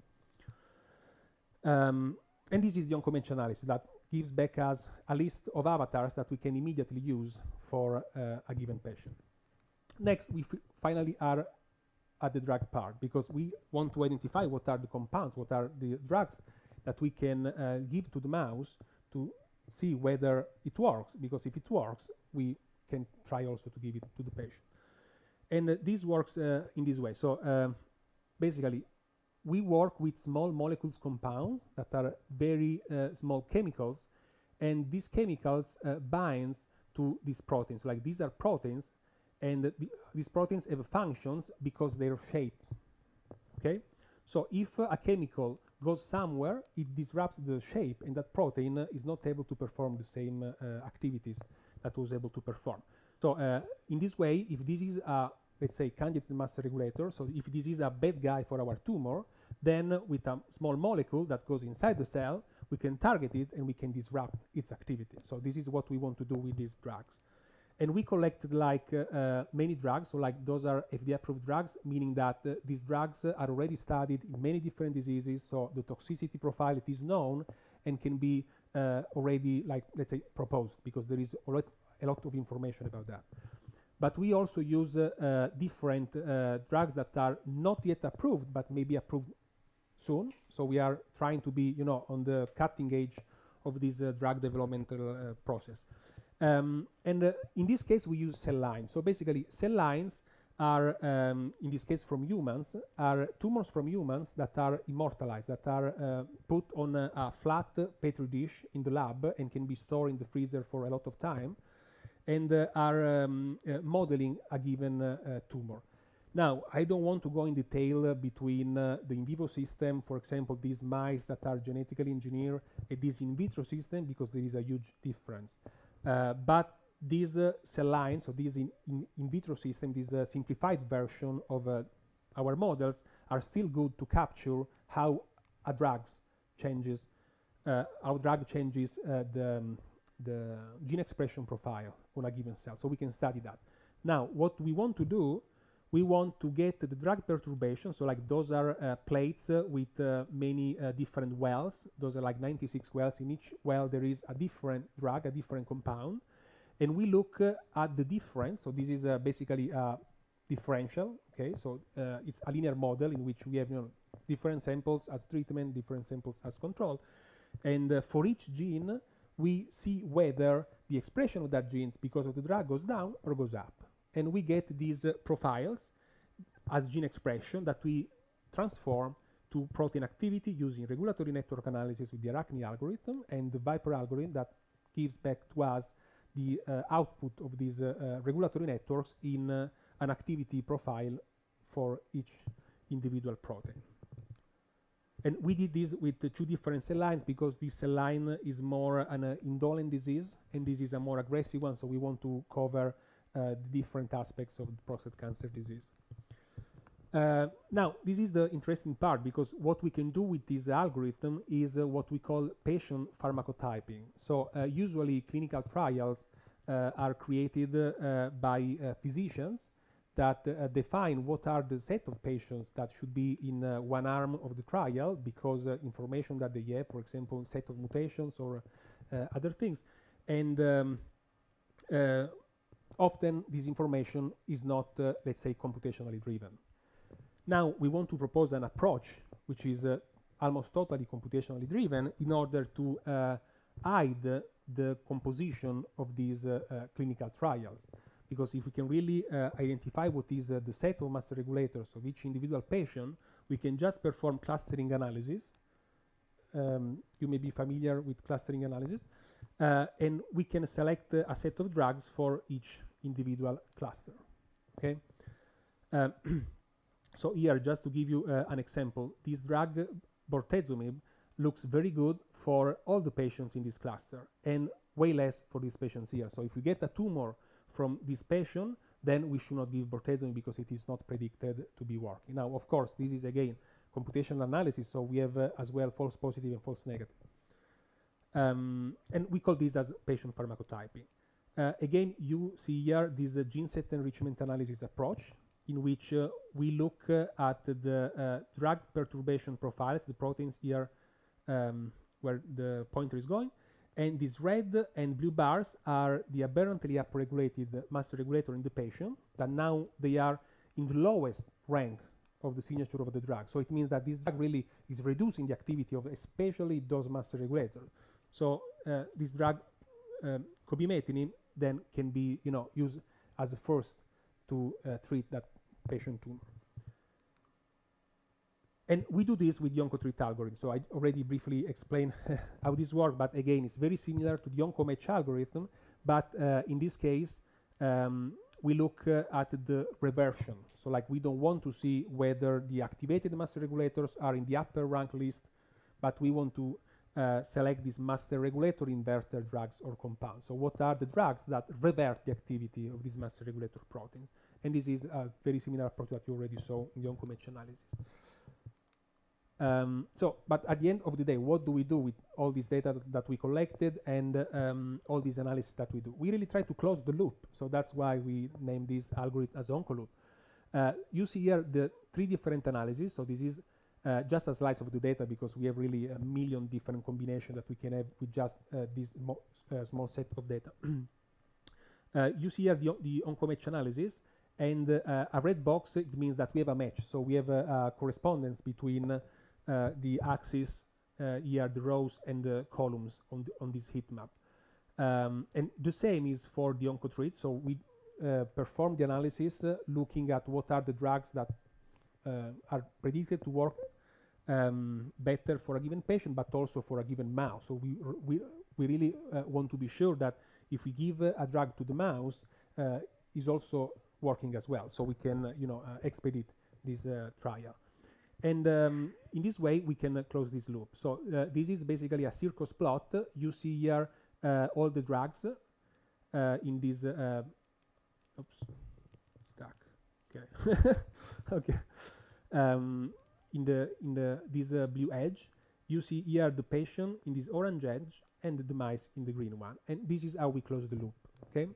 Speaker 2: And this is the OncoMatch analysis that gives back us a list of avatars that we can immediately use for a given patient. Next, we finally are at the drug part because we want to identify what are the compounds, what are the drugs that we can give to the mouse to see whether it works, because if it works, we can try also to give it to the patient. And this works in this way. So basically, we work with small molecules compounds that are very small chemicals, and these chemicals binds to these proteins. Like these are proteins, and these proteins have functions because they're shaped. Okay, so if a chemical goes somewhere, it disrupts the shape, and that protein is not able to perform the same activities that was able to perform. So in this way, if this is a, let's say, candidate master regulator, so if this is a bad guy for our tumor, then with a small molecule that goes inside the cell, we can target it and we can disrupt its activity. So this is what we want to do with these drugs. And we collected like many drugs, so like those are FDA-approved drugs, meaning that these drugs are already studied in many different diseases, so the toxicity profile it is known and can be already, like, let's say, proposed, because there is a lot of information about that. But we also use different drugs that are not yet approved, but may be approved soon. So we are trying to be, you know, on the cutting edge of this drug developmental process. In this case, we use cell lines. So basically, cell lines are, in this case from humans, are tumors from humans that are immortalized, that are put on a flat petri dish in the lab and can be stored in the freezer for a lot of time, and are modeling a given tumor. Now, I don't want to go in detail between the in vivo system, for example, these mice that are genetically engineered, and this in vitro system, because there is a huge difference. But these cell lines, so this in vitro system, this simplified version of our models, are still good to capture how a drug changes the gene expression profile on a given cell. So we can study that. Now, what we want to do, we want to get the drug perturbation. So like those are plates with many different wells. Those are like 96 wells. In each well there is a different drug, a different compound. And we look at the difference. So this is basically a differential. Okay, so it's a linear model in which we have different samples as treatment, different samples as control. And for each gene, we see whether the expression of that gene because of the drug goes down or goes up. And we get these profiles as gene expression that we transform to protein activity using regulatory network analysis with the Arachne algorithm and the Viper algorithm that gives back to us the output of these regulatory networks in an activity profile for each individual protein. And we did this with two different cell lines because this cell line is more an indolent disease and this is a more aggressive one, so we want to cover the different aspects of the prostate cancer disease. Now, this is the interesting part because what we can do with this algorithm is what we call patient pharmacotyping. So usually clinical trials are created by physicians that define what are the set of patients that should be in one arm of the trial because information that they have, for example, set of mutations or other things. And often this information is not, let's say, computationally driven. Now, we want to propose an approach which is almost totally computationally driven in order to hide the composition of these clinical trials. Because if we can really identify what is the set of master regulators of each individual patient, we can just perform clustering analysis. You may be familiar with clustering analysis. And we can select a set of drugs for each individual cluster. Okay. So here, just to give you an example, this drug, bortezomib, looks very good for all the patients in this cluster and way less for these patients here. So if we get a tumor from this patient, then we should not give bortezomib because it is not predicted to be working. Now, of course, this is again computational analysis, so we have as well false positive and false negative. And we call this as patient pharmacotyping. Again, you see here this gene set enrichment analysis approach in which we look at the drug perturbation profiles, the proteins here where the pointer is going, and these red and blue bars are the aberrantly upregulated master regulator in the patient that now they are in the lowest rank of the signature of the drug. So it means that this drug really is reducing the activity of especially those master regulators. So this drug, cobimetinib, then can be used as a first to treat that patient tumor. And we do this with the OncoTreat algorithm. So I already briefly explained how this works, but again, it's very similar to the OncoMatch algorithm, but in this case, we look at the reversion. So like we don't want to see whether the activated master regulators are in the upper rank list, but we want to select these master regulator inverter drugs or compounds. So what are the drugs that revert the activity of these master regulator proteins? And this is a very similar approach that you already saw in the OncoMatch analysis. But at the end of the day, what do we do with all this data that we collected and all these analysis that we do? We really try to close the loop. So that's why we named this algorithm as OncoLoop. You see here the three different analyses. So this is just a slice of the data because we have really a million different combinations that we can have with just this small set of data. You see here the OncoMatch analysis, and a red box, it means that we have a match. So we have a correspondence between the axis here the rows and the columns on this heat map. And the same is for the OncoTreat. So we perform the analysis looking at what are the drugs that are predicted to work better for a given patient, but also for a given mouse. So we really want to be sure that if we give a drug to the mouse, is also working as well. So we can, expedite this trial. And in this way, we can close this loop. So this is basically a circus plot. You see here all the drugs in this. Oops, stuck. Okay. Okay. In this blue edge, you see here the patient in this orange edge and the mice in the green one. And this is how we close the loop. Okay.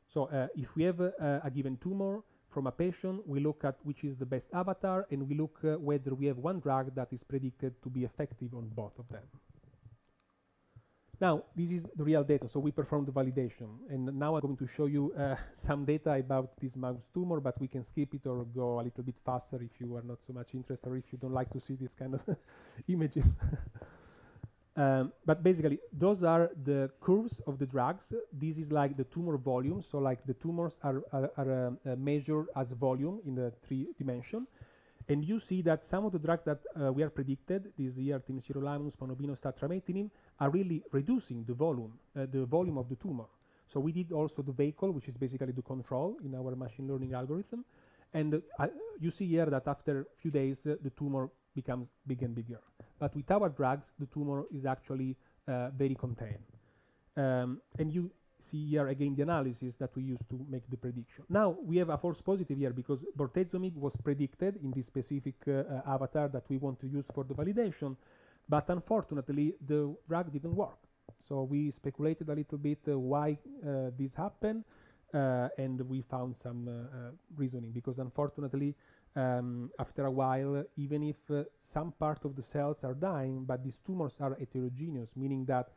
Speaker 2: So if we have a given tumor from a patient, we look at which is the best avatar, and we look whether we have one drug that is predicted to be effective on both of them. Now, this is the real data, so we performed the validation, and now I'm going to show you some data about this mouse tumor, but we can skip it or go a little bit faster if you are not so much interested, or if you don't like to see this kind of images. But basically, those are the curves of the drugs. This is like the tumor volume, so like the tumors are measured as volume in the 3 dimension. And you see that some of the drugs that we are predicted, this here, temsirolimus, panobinostat, trametinib, are really reducing the volume of the tumor. So we did also the vehicle, which is basically the control in our machine learning algorithm. And you see here that after a few days, the tumor becomes bigger and bigger. But with our drugs, the tumor is actually very contained. And you see here again the analysis that we used to make the prediction. Now we have a false positive here because bortezomib was predicted in this specific avatar that we want to use for the validation, but unfortunately the drug didn't work. So we speculated a little bit why this happened, and we found some reasoning, because unfortunately after a while, even if some part of the cells are dying, but these tumors are heterogeneous, meaning that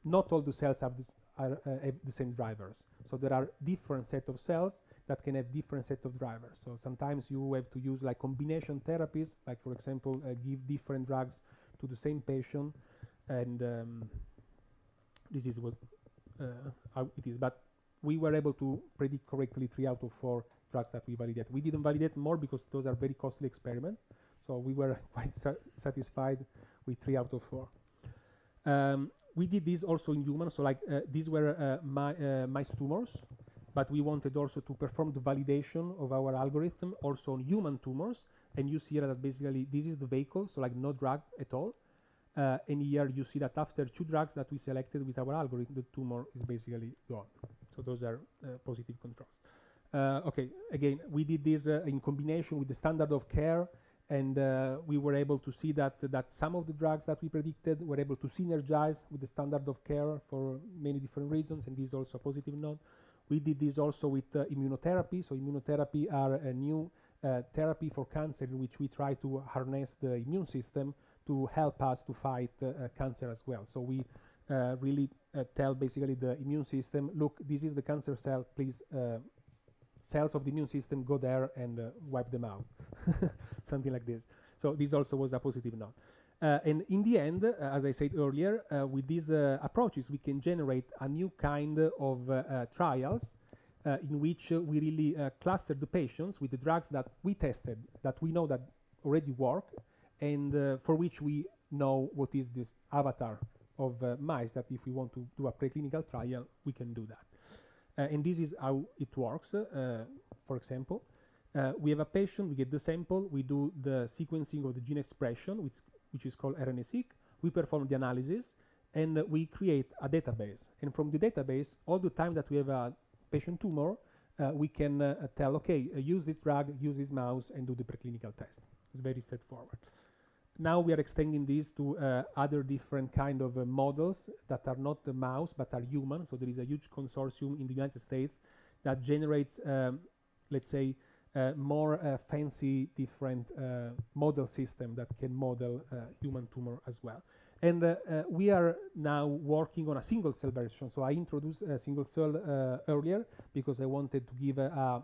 Speaker 2: not all the cells have the same drivers. So there are different set of cells that can have different set of drivers. So sometimes you have to use like combination therapies, like for example, give different drugs to the same patient, and this is what how it is. But we were able to predict correctly 3 out of 4 drugs that we validate. We didn't validate more because those are very costly experiments. So we were quite satisfied with 3 out of 4. We did this also in humans. So like these were mice tumors, but we wanted also to perform the validation of our algorithm also on human tumors. And you see here that basically this is the vehicle, so like no drug at all. And here you see that after 2 drugs that we selected with our algorithm, the tumor is basically gone. So those are positive controls. Okay, again, we did this in combination with the standard of care, and we were able to see that some of the drugs that we predicted were able to synergize with the standard of care for many different reasons, and this is also a positive note. We did this also with immunotherapy. So immunotherapy are a new therapy for cancer in which we try to harness the immune system to help us to fight cancer as well. So we really tell basically the immune system, look, this is the cancer cell, please cells of the immune system, go there and wipe them out. Something like this. So this also was a positive note. And in the end, as I said earlier, with these approaches, we can generate a new kind of trials in which we really cluster the patients with the drugs that we tested, that we know that already work, and for which we know what is this avatar of mice, that if we want to do a preclinical trial, we can do that. And this is how it works. For example, we have a patient, we get the sample, we do the sequencing of the gene expression, which is called RNA-seq. We perform the analysis, and we create a database. And from the database, all the time that we have a patient tumor, we can tell, okay, use this drug, use this mouse, and do the preclinical test. It's very straightforward. Now we are extending this to other different kind of models that are not the mouse but are human. So there is a huge consortium in the United States that generates, let's say, more fancy different model system that can model human tumor as well. And we are now working on a single cell version. So I introduced a single cell earlier because I wanted to give a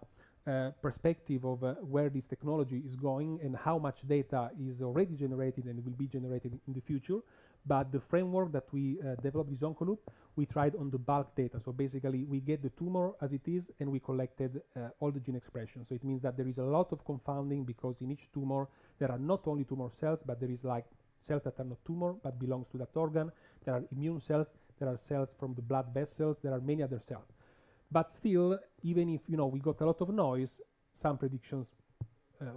Speaker 2: perspective of where this technology is going and how much data is already generated and will be generated in the future. But the framework that we developed, this OncoLoop, we tried on the bulk data. So basically, we get the tumor as it is, and we collected all the gene expression. So it means that there is a lot of confounding, because in each tumor, there are not only tumor cells, but there is like cells that are not tumor, but belongs to that organ. There are immune cells. There are cells from the blood vessels. There are many other cells. But still, even if we got a lot of noise, some predictions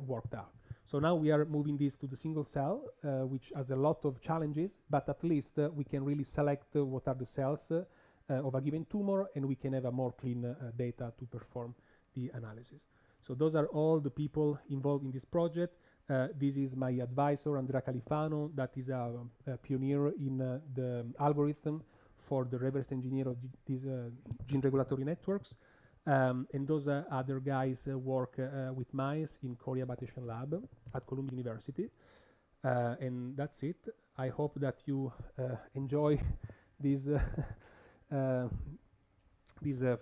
Speaker 2: worked out. So now we are moving this to the single cell, which has a lot of challenges, but at least we can really select what are the cells of a given tumor, and we can have a more clean data to perform the analysis. So those are all the people involved in this project. This is my advisor, Andrea Califano, that is a pioneer in the algorithm for the reverse engineer of these gene regulatory networks. And those other guys work with mice in Korea Batetian Lab at Columbia University. And that's it. I hope that you enjoy this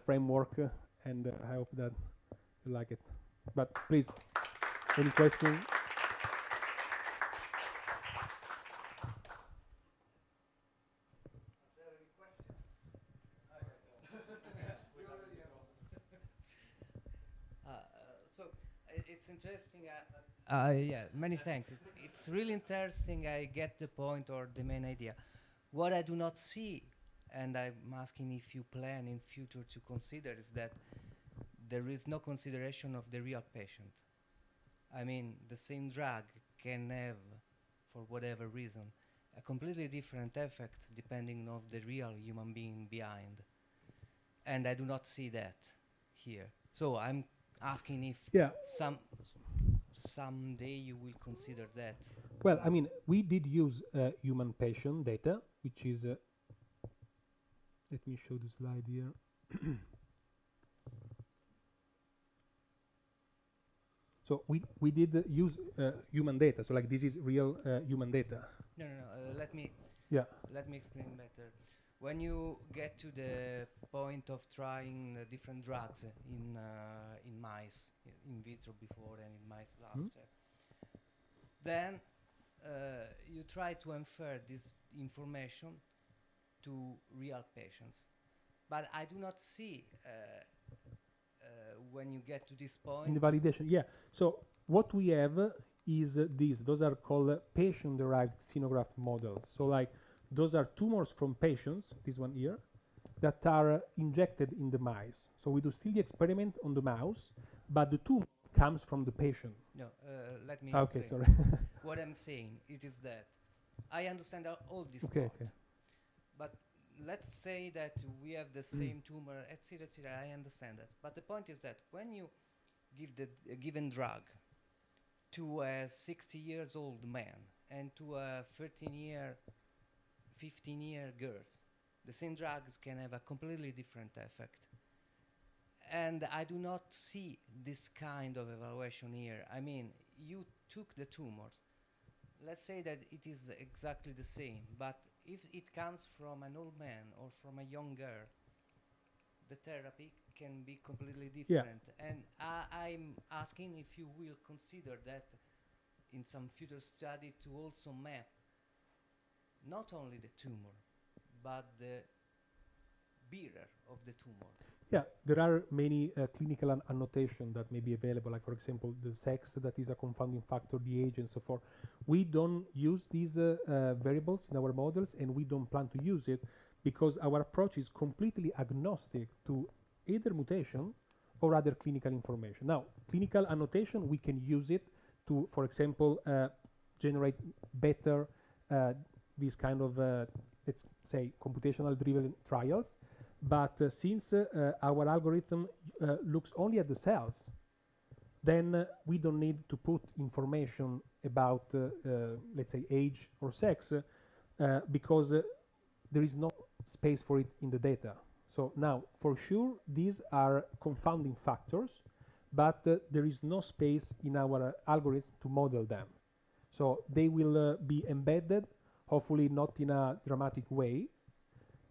Speaker 2: framework, and I hope that you like it. But please, any questions?
Speaker 3: It's interesting. Yeah, many thanks. It's really interesting. I get the point or the main idea. What I do not see, and I'm asking if you plan in future to consider, is that there is no consideration of the real patient. I mean, the same drug can have, for whatever reason, a completely different effect depending on the real human being behind. And I do not see that here. So I'm asking if someday you will consider that.
Speaker 2: Well, I mean, we did use human patient data, which is let me show the slide here. So we did use human data. So like this is real human data.
Speaker 3: No. Let me explain better. When you get to the point of trying different drugs in mice, in vitro before and in mice after, then you try to infer this information to real patients. But I do not see when you get to this point.
Speaker 2: In the validation, yeah. So what we have is these. Those are called patient-derived xenograft models. So like, those are tumors from patients, this one here, that are injected in the mice. So we do still the experiment on the mouse, but the tumor comes from the patient.
Speaker 3: No, let me
Speaker 2: Okay,
Speaker 3: explain.
Speaker 2: sorry.
Speaker 3: What I'm saying, it is that I understand all this
Speaker 2: Okay.
Speaker 3: but let's say that we have the same tumor, etc., etc. I understand that. But the point is that when you give a given drug to a 60 years old man and to a 15-year girls, the same drugs can have a completely different effect. And I do not see this kind of evaluation here. I mean, you took the tumors. Let's say that it is exactly the same, but if it comes from an old man or from a young girl, the therapy can be completely different. And I'm asking if you will consider that in some future study to also map not only the tumor, but the bearer of the tumor.
Speaker 2: Yeah, there are many clinical annotation that may be available, like for example, the sex that is a confounding factor, the age, and so forth. We don't use these variables in our models, and we don't plan to use it because our approach is completely agnostic to either mutation or other clinical information. Now, clinical annotation, we can use it to, for example, generate better these kind of, let's say, computational driven trials. But since our algorithm looks only at the cells, then we don't need to put information about, let's say, age or sex, because there is no space for it in the data. So now, for sure, these are confounding factors, but there is no space in our algorithm to model them. So they will be embedded, hopefully not in a dramatic way,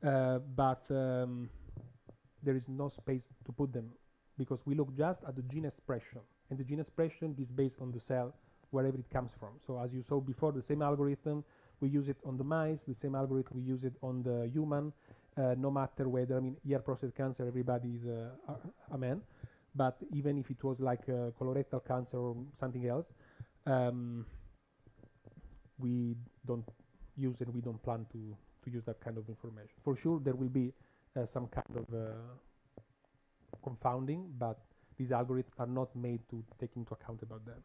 Speaker 2: but there is no space to put them because we look just at the gene expression, and the gene expression is based on the cell wherever it comes from. So as you saw before, the same algorithm, we use it on the mice, the same algorithm we use it on the human, no matter whether, I mean, here prostate cancer, everybody is a man, but even if it was like colorectal cancer or something else, we don't use and we don't plan to use that kind of information. For sure, there will be some kind of confounding, but these algorithms are not made to take into account about that.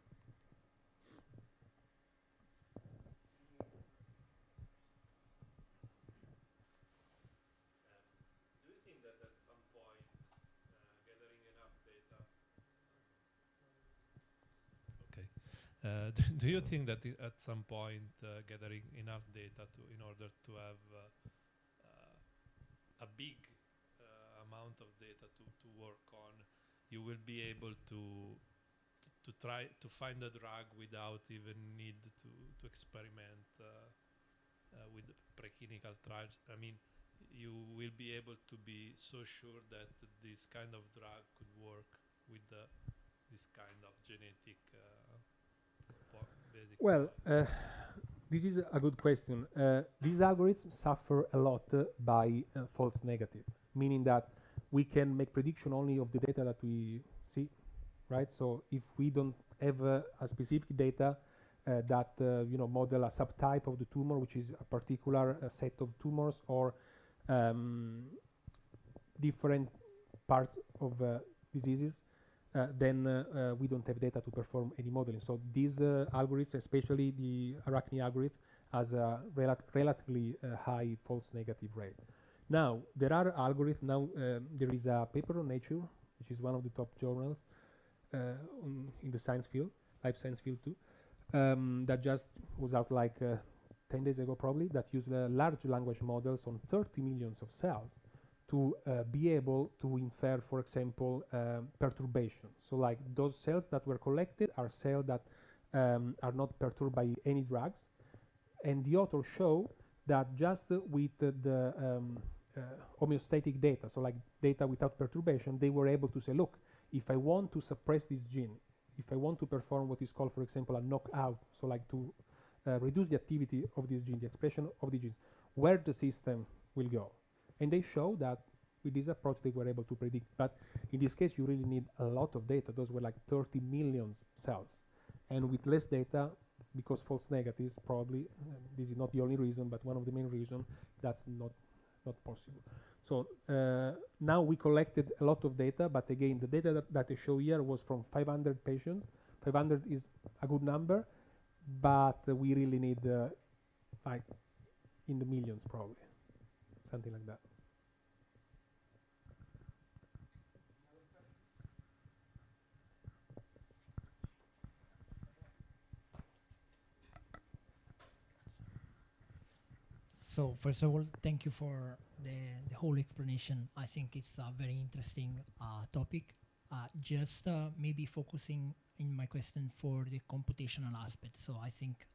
Speaker 4: Do you think that at some point gathering enough data? Okay. Do you think that at some point gathering enough data in order to have a big amount of data to work on, you will be able to try to find a drug without even need to experiment with preclinical trials? I mean, you will be able to be so sure that this kind of drug could work with this kind of genetic basic.
Speaker 2: Well, this is a good question. These algorithms suffer a lot by false negative, meaning that we can make prediction only of the data that we see, right? So if we don't have a specific data that model a subtype of the tumor, which is a particular set of tumors or different parts of diseases, then we don't have data to perform any modeling. So these algorithms, especially the arachne algorithm, has a relatively high false negative rate. Now, there are algorithms. Now, there is a paper on Nature, which is one of the top journals in the science field, life science field too, that just was out like 10 days ago probably, that used large language models on 30 millions of cells to be able to infer, for example, perturbations. So like those cells that were collected are cells that are not perturbed by any drugs. And the authors show that just with the homeostatic data, so like data without perturbation, they were able to say, look, if I want to suppress this gene, if I want to perform what is called, for example, a knockout, so like to reduce the activity of this gene, the expression of the genes, where the system will go. And they show that with this approach they were able to predict. But in this case, you really need a lot of data. Those were like 30 million cells. And with less data, because false negatives probably, this is not the only reason, but one of the main reasons, that's not possible. So now we collected a lot of data, but again, the data that I show here was from 500 patients. 500 is a good number, but we really need like in the millions probably, something like that.
Speaker 5: So first of all, thank you for the whole explanation. I think it's a very interesting topic. Just maybe focusing in my question for the computational aspect. So I think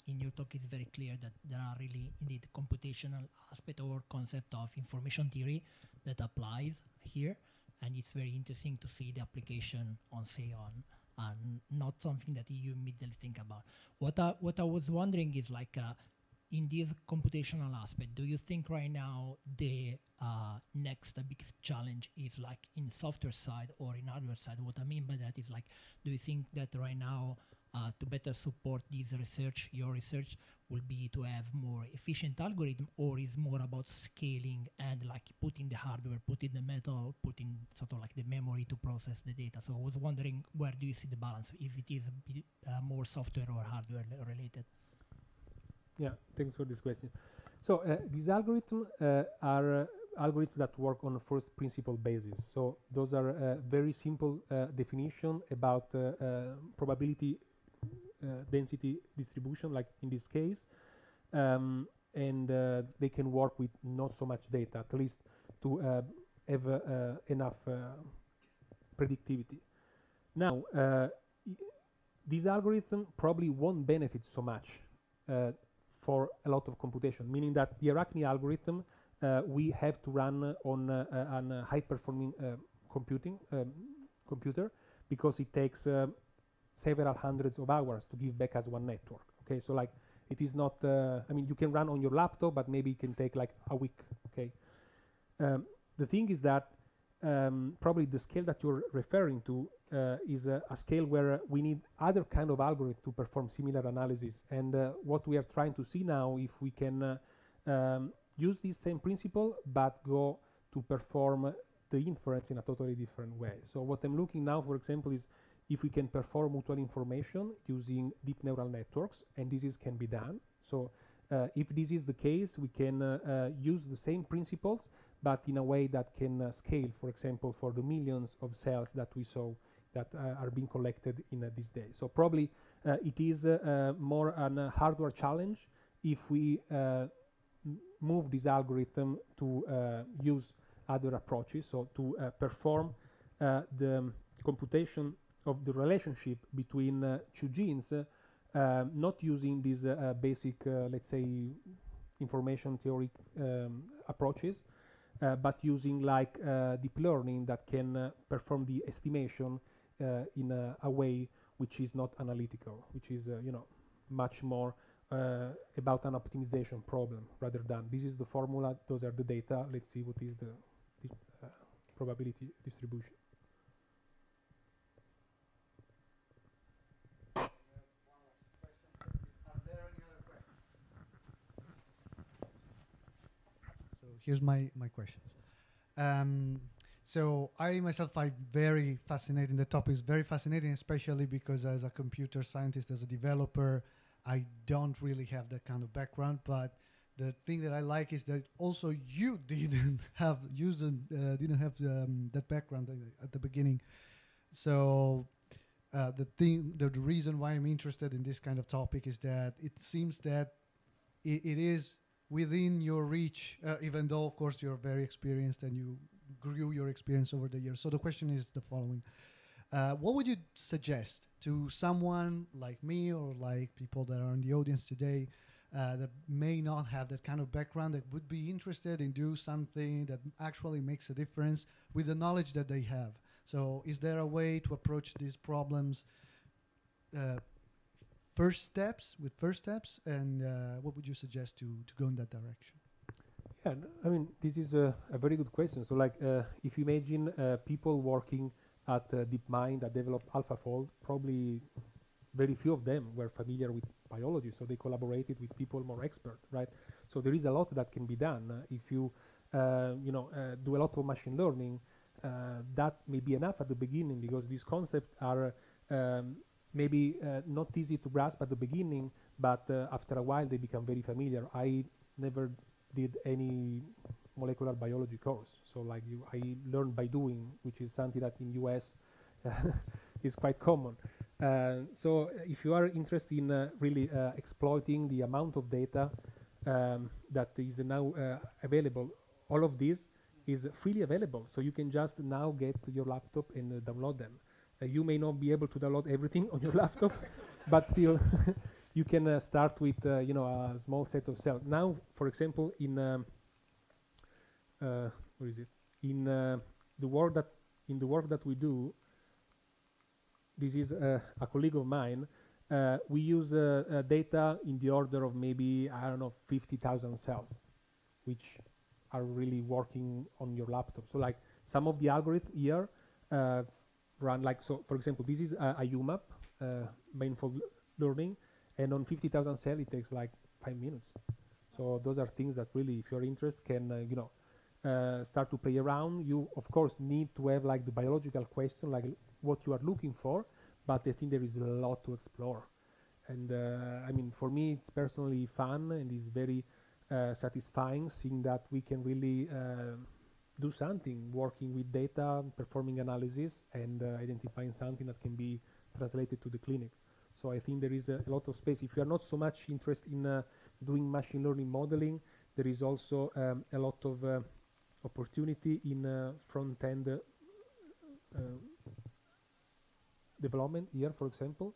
Speaker 5: in your talk it's very clear that there are really indeed computational aspect or concept of information theory that applies here, and it's very interesting to see the application on say on not something that you immediately think about. What I was wondering is like in this computational aspect, do you think right now the next biggest challenge is like in software side or in hardware side? What I mean by that is like, do you think that right now to better support this research, your research will be to have more efficient algorithm, or is more about scaling and like putting the hardware, putting the metal, putting sort of like the memory to process the data? So I was wondering, where do you see the balance, if it is a bit, more software or hardware related?
Speaker 2: Yeah, thanks for this question. So these algorithms are algorithms that work on a first principle basis. So those are very simple definition about probability density distribution, like in this case, and they can work with not so much data, at least to have enough predictivity. Now, this algorithm probably won't benefit so much for a lot of computation, meaning that the Arachne algorithm we have to run on high-performing computing computer, because it takes several hundreds of hours to give back as one network. Okay, so like it is not. I mean, you can run on your laptop, but maybe it can take like a week. Okay. The thing is that probably the scale that you're referring to is a scale where we need other kind of algorithm to perform similar analysis. And what we are trying to see now, if we can use this same principle, but go to perform the inference in a totally different way. So what I'm looking now, for example, is if we can perform mutual information using deep neural networks, and can be done. So if this is the case, we can use the same principles, but in a way that can scale, for example, for the millions of cells that we saw that are being collected in this day. So probably it is more an hardware challenge if we move this algorithm to use other approaches, so to perform the computation of the relationship between two genes, not using these basic, let's say, information theory approaches, but using like deep learning that can perform the estimation in a way which is not analytical, which is much more about an optimization problem rather than this is the formula, those are the data, let's see what is the probability distribution.
Speaker 1: So here's my questions. So I myself find very fascinating. The topic is very fascinating, especially because as a computer scientist, as a developer, I don't really have that kind of background. But the thing that I like is that also you didn't have that background at the beginning. So the reason why I'm interested in this kind of topic is that it seems that it is within your reach, even though, of course, you're very experienced and you grew your experience over the years. So the question is the following. What would you suggest to someone like me or like people that are in the audience today that may not have that kind of background, that would be interested in do something that actually makes a difference with the knowledge that they have? So is there a way to approach these problems first steps, and what would you suggest to go in that direction?
Speaker 2: Yeah, I mean, this is a very good question. So like, if you imagine people working at DeepMind that developed AlphaFold, probably very few of them were familiar with biology, so they collaborated with people more expert, right? So there is a lot that can be done. If you, do a lot of machine learning, that may be enough at the beginning, because these concepts are maybe not easy to grasp at the beginning, but after a while they become very familiar. I never did any molecular biology course, so like I learned by doing, which is something that in US is quite common. So if you are interested in really exploiting the amount of data that is now available, all of this is freely available, so you can just now get your laptop and download them. You may not be able to download everything on your laptop, but still you can start with a small set of cells. Now, for example, in what is it? In the work that we do, this is a colleague of mine. We use data in the order of maybe 50,000 cells, which are really working on your laptop. So like some of the algorithm here run like so. For example, this is a UMAP, mindful learning, and on 50,000 cells it takes like 5 minutes. So those are things that really, if you're interested, can start to play around. You of course need to have like the biological question, like what you are looking for, but I think there is a lot to explore. And I mean, for me, it's personally fun and it's very satisfying seeing that we can really do something, working with data, performing analysis, and identifying something that can be translated to the clinic. So I think there is a lot of space. If you are not so much interested in doing machine learning modeling, there is also a lot of opportunity in front-end development here, for example,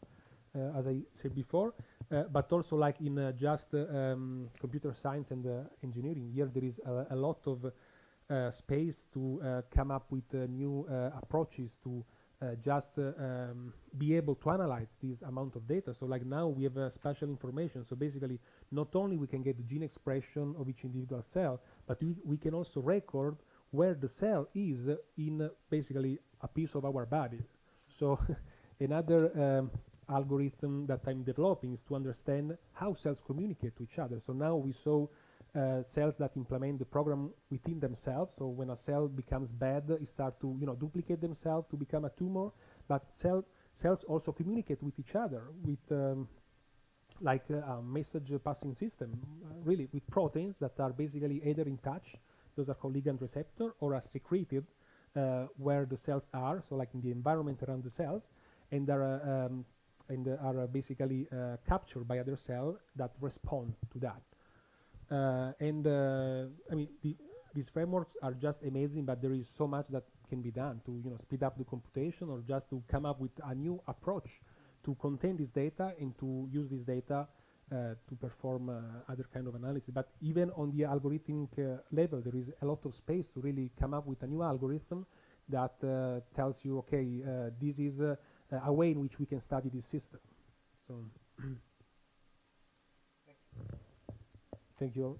Speaker 2: as I said before, but also like in just computer science and engineering. Here there is a lot of space to come up with new approaches to just be able to analyze this amount of data. So like now we have spatial information. So basically, not only we can get the gene expression of each individual cell, but we can also record where the cell is in basically a piece of our body. So another algorithm that I'm developing is to understand how cells communicate to each other. So now we saw cells that implement the program within themselves. So when a cell becomes bad, it starts to duplicate themselves to become a tumor. But cells also communicate with each other with like a message passing system, really with proteins that are basically either in touch, those are called ligand receptor, or are secreted where the cells are, so like in the environment around the cells, and are basically captured by other cells that respond to that. I mean, these frameworks are just amazing, but there is so much that can be done to speed up the computation, or just to come up with a new approach to contain this data and to use this data to perform other kind of analysis. But even on the algorithmic level, there is a lot of space to really come up with a new algorithm that tells you, okay, this is a way in which we can study this system. So thank you all.